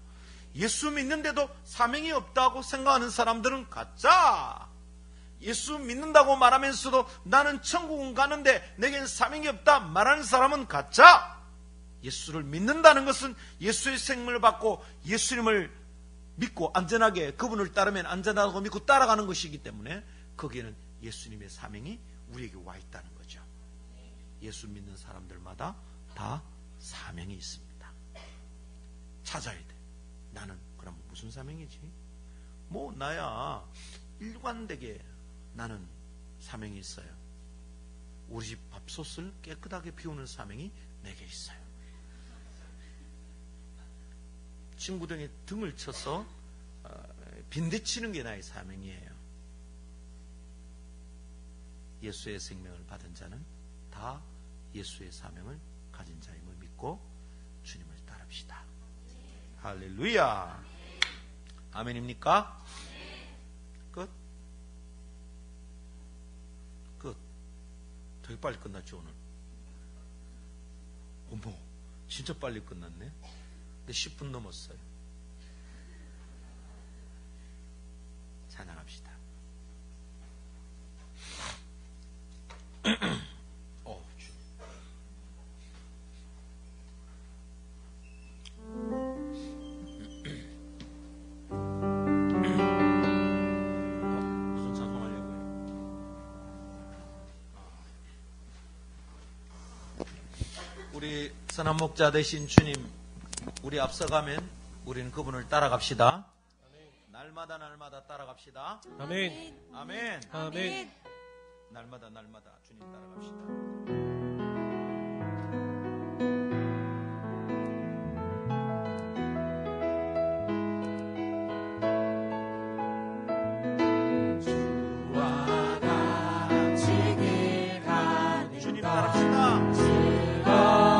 예수 믿는데도 사명이 없다고 생각하는 사람들은 가짜. 예수 믿는다고 말하면서도 나는 천국은 가는데 내겐 사명이 없다 말하는 사람은 가짜. 예수를 믿는다는 것은 예수의 생명을 받고 예수님을 믿고 안전하게 그분을 따르면 안전하다고 믿고 따라가는 것이기 때문에 거기에는 예수님의 사명이 우리에게 와 있다는 거죠. 예수 믿는 사람들마다 다 사명이 있습니다. 찾아야 돼. 나는 그럼 무슨 사명이지? 뭐 나야 일관되게 나는 사명이 있어요. 우리 집 밥솥을 깨끗하게 비우는 사명이 내게 있어요. 친구 등에 등을 쳐서 빈대치는 게 나의 사명이에요. 예수의 생명을 받은 자는 다 예수의 사명을 가진 자임을 믿고 주님을 따릅시다. 할렐루야. 아멘입니까? 끝. 되게 빨리 끝났죠 오늘. 어머, 진짜 빨리 끝났네. 근데 10분 넘었어요. 찬양합시다. 무슨 찬송하려고요? 우리 선한 목자 되신 주님, 우리 앞서가면 우리는 그분을 따라갑시다. 날마다 날마다 따라갑시다. 아멘. 아멘. 아멘. 날마다 날마다 주님 따라갑시다. 주님 따라갑시다. 오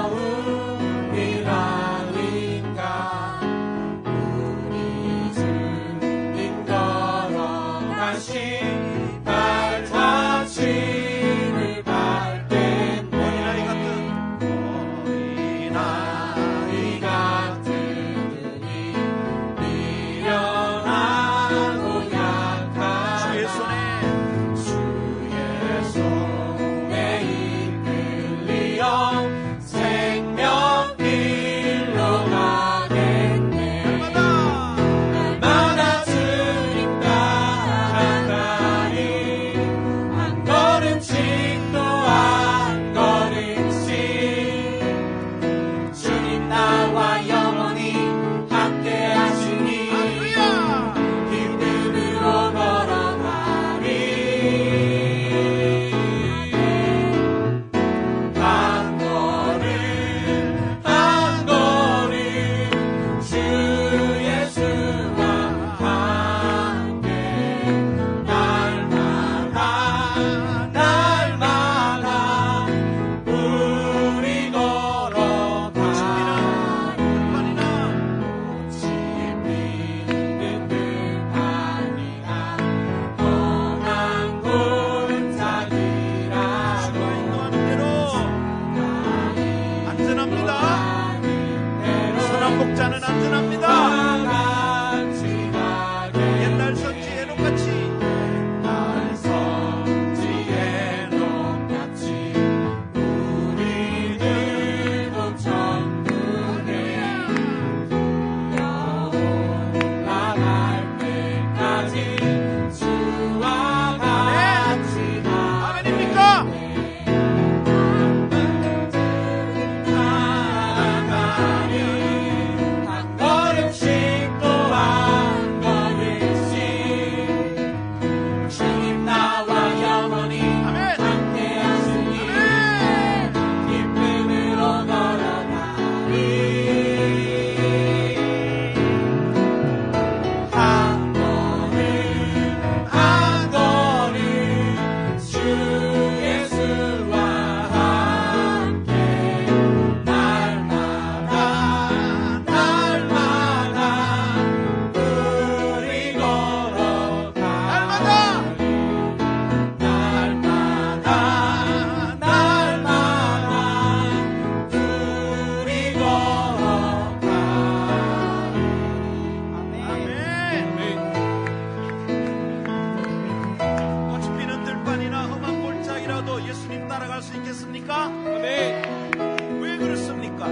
수 있겠습니까? 아멘. 왜 그렇습니까?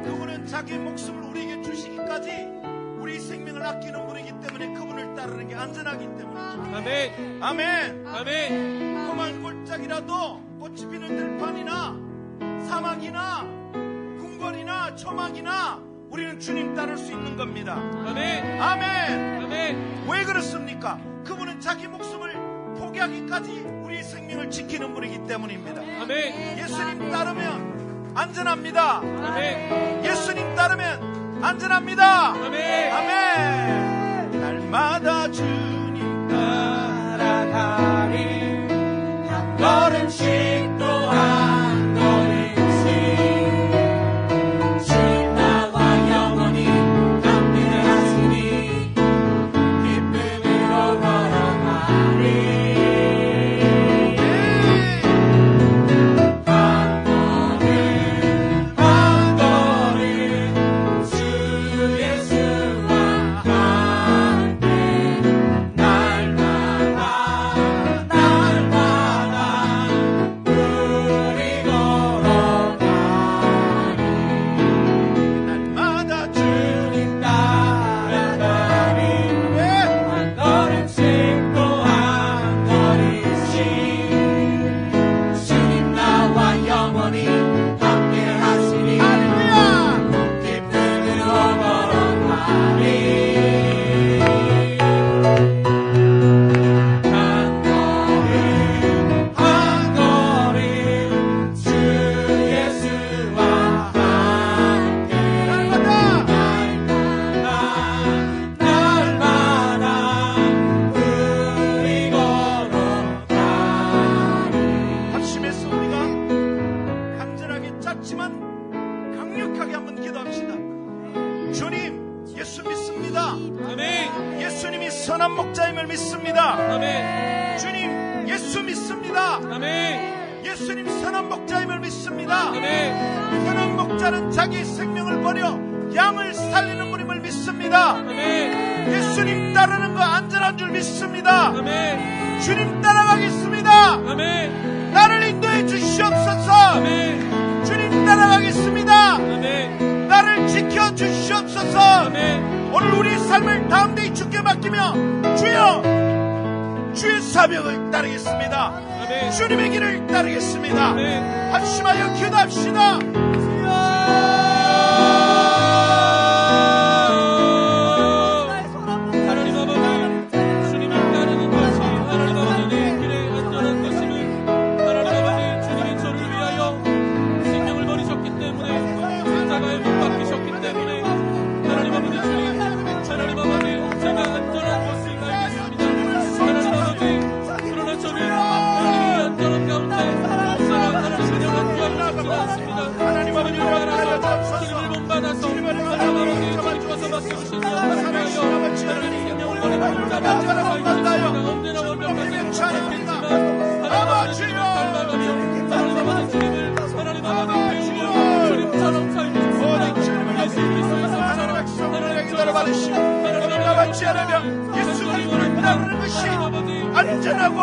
그분은 자기 목숨을 우리에게 주시기까지 우리 생명을 아끼는 분이기 때문에 그분을 따르는 게 안전하기 때문이죠. 아멘. 아멘. 아멘. 험한 골짜기라도 꽃이 피는 들판이나 사막이나 궁궐이나 초막이나 우리는 주님 따를 수 있는 겁니다. 아멘. 아멘. 아멘. 왜 그렇습니까? 그분은 자기 목숨을 포기하기까지 우리 생명을 지키는 분이기 때문입니다. 아멘. 예수님 따르면 안전합니다. 아멘. 예수님 따르면 안전합니다. 아멘. 아멘. 날마다 주님 따라가리 한 걸음씩 또 한 걸음씩 주님 나와 영원히 함께 하시니 기쁨으로 걸어가리 한 걸음 주 예수와 함께 날마다 우리 걸어가리 날마다 주님 따라가리 한 걸음씩 또 한 걸음씩 주님 나와 영원히 함께 하시니 기쁨으로 걸어가리 한 걸음 주 예수와 함께 날마다 우리 걸어가리 합심해서 우리가 간절하게 작지만 강력하게 한번 기도합시다. 주님, 예수 믿습니다. 아멘. 예수님이 선한 목자임을 믿습니다. 아멘. 주님, 예수 믿습니다. 아멘. 예수님 선한 목자임을 믿습니다. 아멘. 선한 목자는 자기 생명을 버려 양을 살리는 분임을 믿습니다. 아멘. 예수님 따르는 거 안전한 줄 믿습니다. 아멘. 주님 따라가겠습니다. 아멘. 나를 인도해 주시옵소서. 아멘. 주님 따라가겠습니다. 아멘. 나를 지켜 주시옵소서. 아멘. 오늘 우리 삶을 다음대에 주께 맡기며 주여 주의 사명을 따르겠습니다. 아멘. 주님의 길을 따르겠습니다. 아멘. 한심하여 기도합시다. 하나님 아버지, 주님을 따르는 것이 하나님 아버지 내 길에 안전한 것임을 하나님 아버지 주님이 저를 위하여 생명을 버리셨기 때문에 십자가에 못 박히셨기 때문에 하나님 아버지 주님 하나님 아버지 제가 안전한 것을 알겠습니다. 하나님 아버지 그러나 저를 하나님의 안전한 가운데 하나님 그냥 안전하고 싶지 않습니다. 하나님 아버지 따라서 주님을 본받아서 하나님 아버지 주님께서 맡겨주신 영광을 위하여 하나님 생명을 버리고 잡아주시고 언제나 완벽하게 했지만 하나님 아버지 주님을 닮아가며 하나님 아버지 주님을 하나님 아버지 배우며 주님처럼 살고 싶습니다. 예수 그리스도의 성처럼 하나님 받으시고 우리가 받지 않으면 예수 그리스도를 따르는 것이 안전하고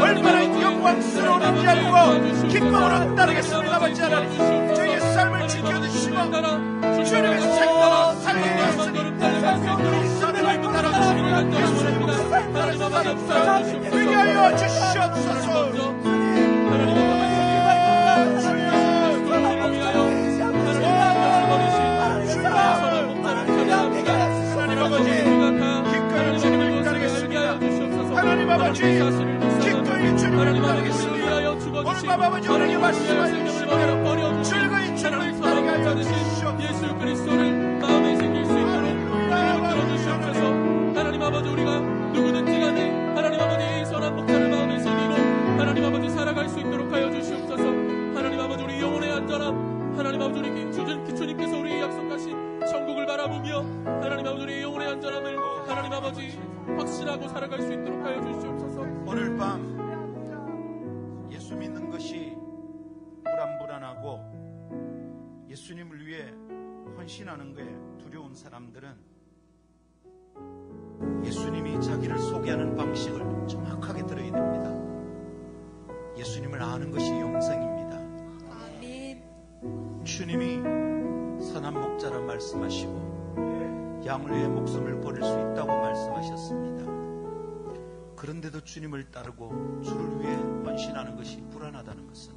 얼마나 영광스러운지 알고 기쁨으로 따르겠습니다. 받지 않으니 저희의 삶을 지켜주시고 주님의 생명을 살리겠으니 사명을 따라주시고 예수님을 따라주시고 위하여 주시옵소서. 하나님 아버지 기꺼이 주님을 따르겠습니다. 오늘 밤 아버지 우리에게 말씀하여 주시며 즐거이 주님을 따르게 하여 주시옵소서. 예수 그리스도를 마음에 새길 수 있도록 우리를 들어주시옵소서. 하나님 아버지 우리가 누구든지 간에 하나님 아버지 이 선한 목자를 마음에 새기고 하나님 아버지 살아갈 수 있도록 하여 주시옵소서. 하나님 아버지 우리 영혼의 안전함 하나님 아버지 우리 주님께서 우리의 약속하신 천국을 바라보며 하나님 아버지 우리의 영혼의 안전함을 하나님 아버지 확신하고 살아갈 수 있도록 하여 주시옵소서. 오늘 밤 예수 믿는 것이 불안불안하고 예수님을 위해 헌신하는 것에 두려운 사람들은 예수님이 자기를 소개하는 방식을 정확하게 들어야 됩니다. 예수님을 아는 것이 영생입니다. 말씀하시고 양을 위해 목숨을 버릴 수 있다고 말씀하셨습니다. 그런데도 주님을 따르고 주를 위해 헌신하는 것이 불안하다는 것은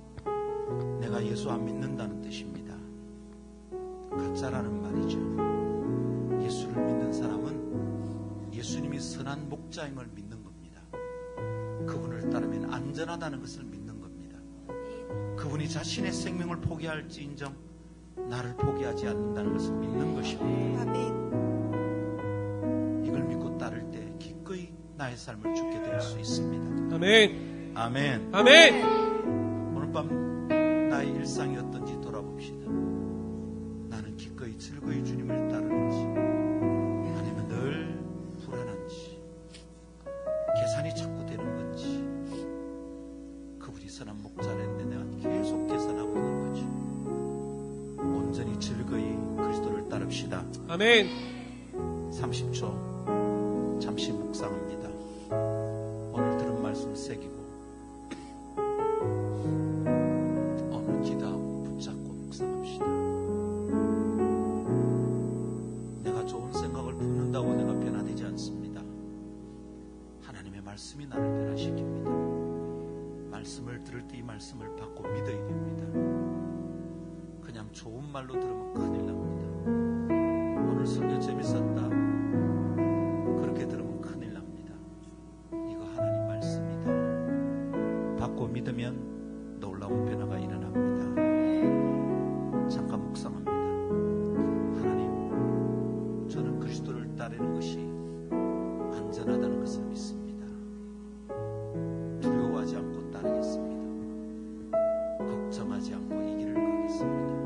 내가 예수 안 믿는다는 뜻입니다. 가짜라는 말이죠. 예수를 믿는 사람은 예수님이 선한 목자임을 믿는 겁니다. 그분을 따르면 안전하다는 것을 믿는 겁니다. 그분이 자신의 생명을 포기할지인정 나를 포기하지 않는다는 것을 믿는 것입니다. 이걸 믿고 따를 때 기꺼이 나의 삶을 주께 드릴 수 있습니다. 아멘. 아멘. 아멘. 오늘 밤 나의 일상이 어떤지 돌아봅시다. 나는 기꺼이 즐거이 주님을 따르는지 아니면 늘 불안한지 계산이 자꾸 되는 건지 그분이 선한 목자인데 내가 계속 계산하고 있는 거지. 온전히 즐거이 그리스도를 따릅시다. 아멘. 30초 잠시 묵상합니다. 오늘 들은 말씀 새기고 오늘 기도하고 붙잡고 묵상합시다. 내가 좋은 생각을 품는다고 내가 변화되지 않습니다. 하나님의 말씀이 나를 변화시킵니다. 말씀을 들을 때 이 말씀을 받고 믿어야 됩니다. 그냥 좋은 말로 들으면 큰일 납니다. 오늘 설교 재밌었다 그렇게 들으면 큰일 납니다. 이거 하나님 말씀이다 받고 믿으면 놀라운 변화가 일어납니다. 잠깐 묵상합니다. 하나님, 저는 그리스도를 따르는 것이 안전하다는 것을 믿습니다. 두려워하지 않고 따르겠습니다. 걱정하지 않고 이 길을 가겠습니다.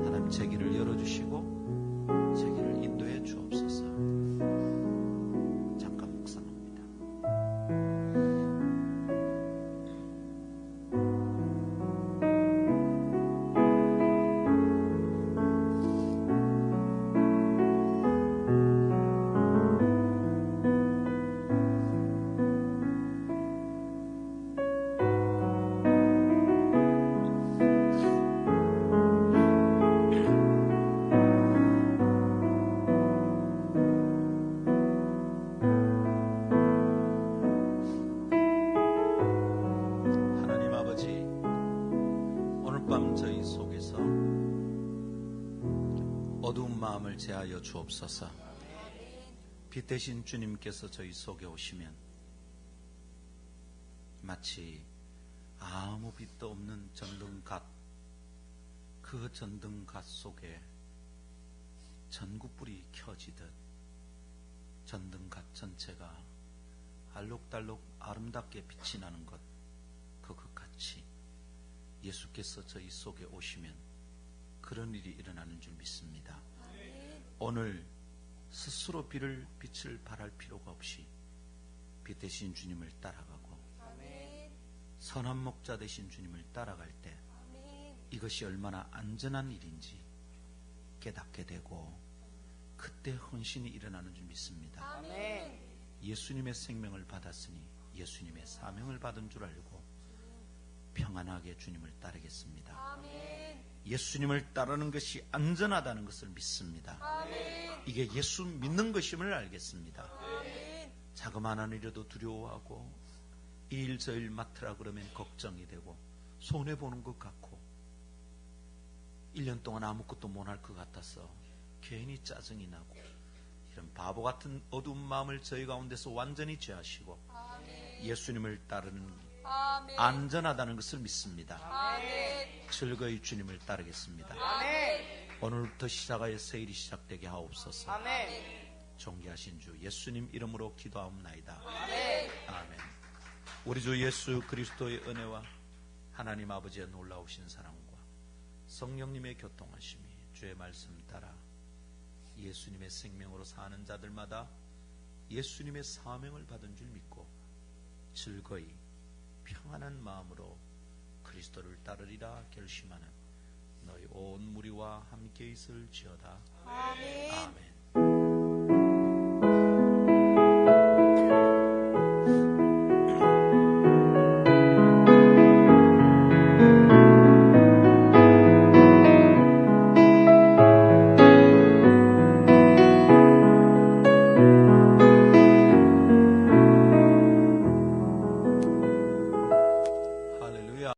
하나님, 제 길을 열어주시고 제 길을 인도해 주옵소서. 잠깐 묵상합니다. 하나님 아버지, 오늘 밤 저희 속에서 어두운 마음을 제하여 주옵소서. 빛 대신 주님께서 저희 속에 오시면 마치 아무 빛도 없는 전등갓, 그 전등갓 속에 전구불이 켜지듯 전등갓 전체가 알록달록 아름답게 빛이 나는 것, 그것같이 예수께서 저희 속에 오시면 그런 일이 일어나는 줄 믿습니다. 오늘 스스로 빛을 발할 필요가 없이 빛 대신 주님을 따라가고 선한 목자 되신 주님을 따라갈 때 이것이 얼마나 안전한 일인지 깨닫게 되고 그때 헌신이 일어나는 줄 믿습니다. 예수님의 생명을 받았으니 예수님의 사명을 받은 줄 알고 평안하게 주님을 따르겠습니다. 예수님을 따르는 것이 안전하다는 것을 믿습니다. 이게 예수 믿는 것임을 알겠습니다. 자그마한 일에도 두려워하고 이 일 저 일 맡으라 그러면 걱정이 되고 손해보는 것 같고 1년 동안 아무것도 못할 것 같아서 괜히 짜증이 나고 이런 바보 같은 어두운 마음을 저희 가운데서 완전히 제하시고 예수님을 따르는 안전하다는 것을 믿습니다. 즐거이 주님을 따르겠습니다. 오늘부터 시작하여 새 일이 시작되게 하옵소서. 존귀하신 주 예수님 이름으로 기도하옵나이다. 아멘. 우리 주 예수 그리스도의 은혜와 하나님 아버지의 놀라우신 사랑과 성령님의 교통하심이 주의 말씀 따라 예수님의 생명으로 사는 자들마다 예수님의 사명을 받은 줄 믿고 즐거이 평안한 마음으로 그리스도를 따르리라 결심하는 너희 온 무리와 함께 있을지어다. 아멘.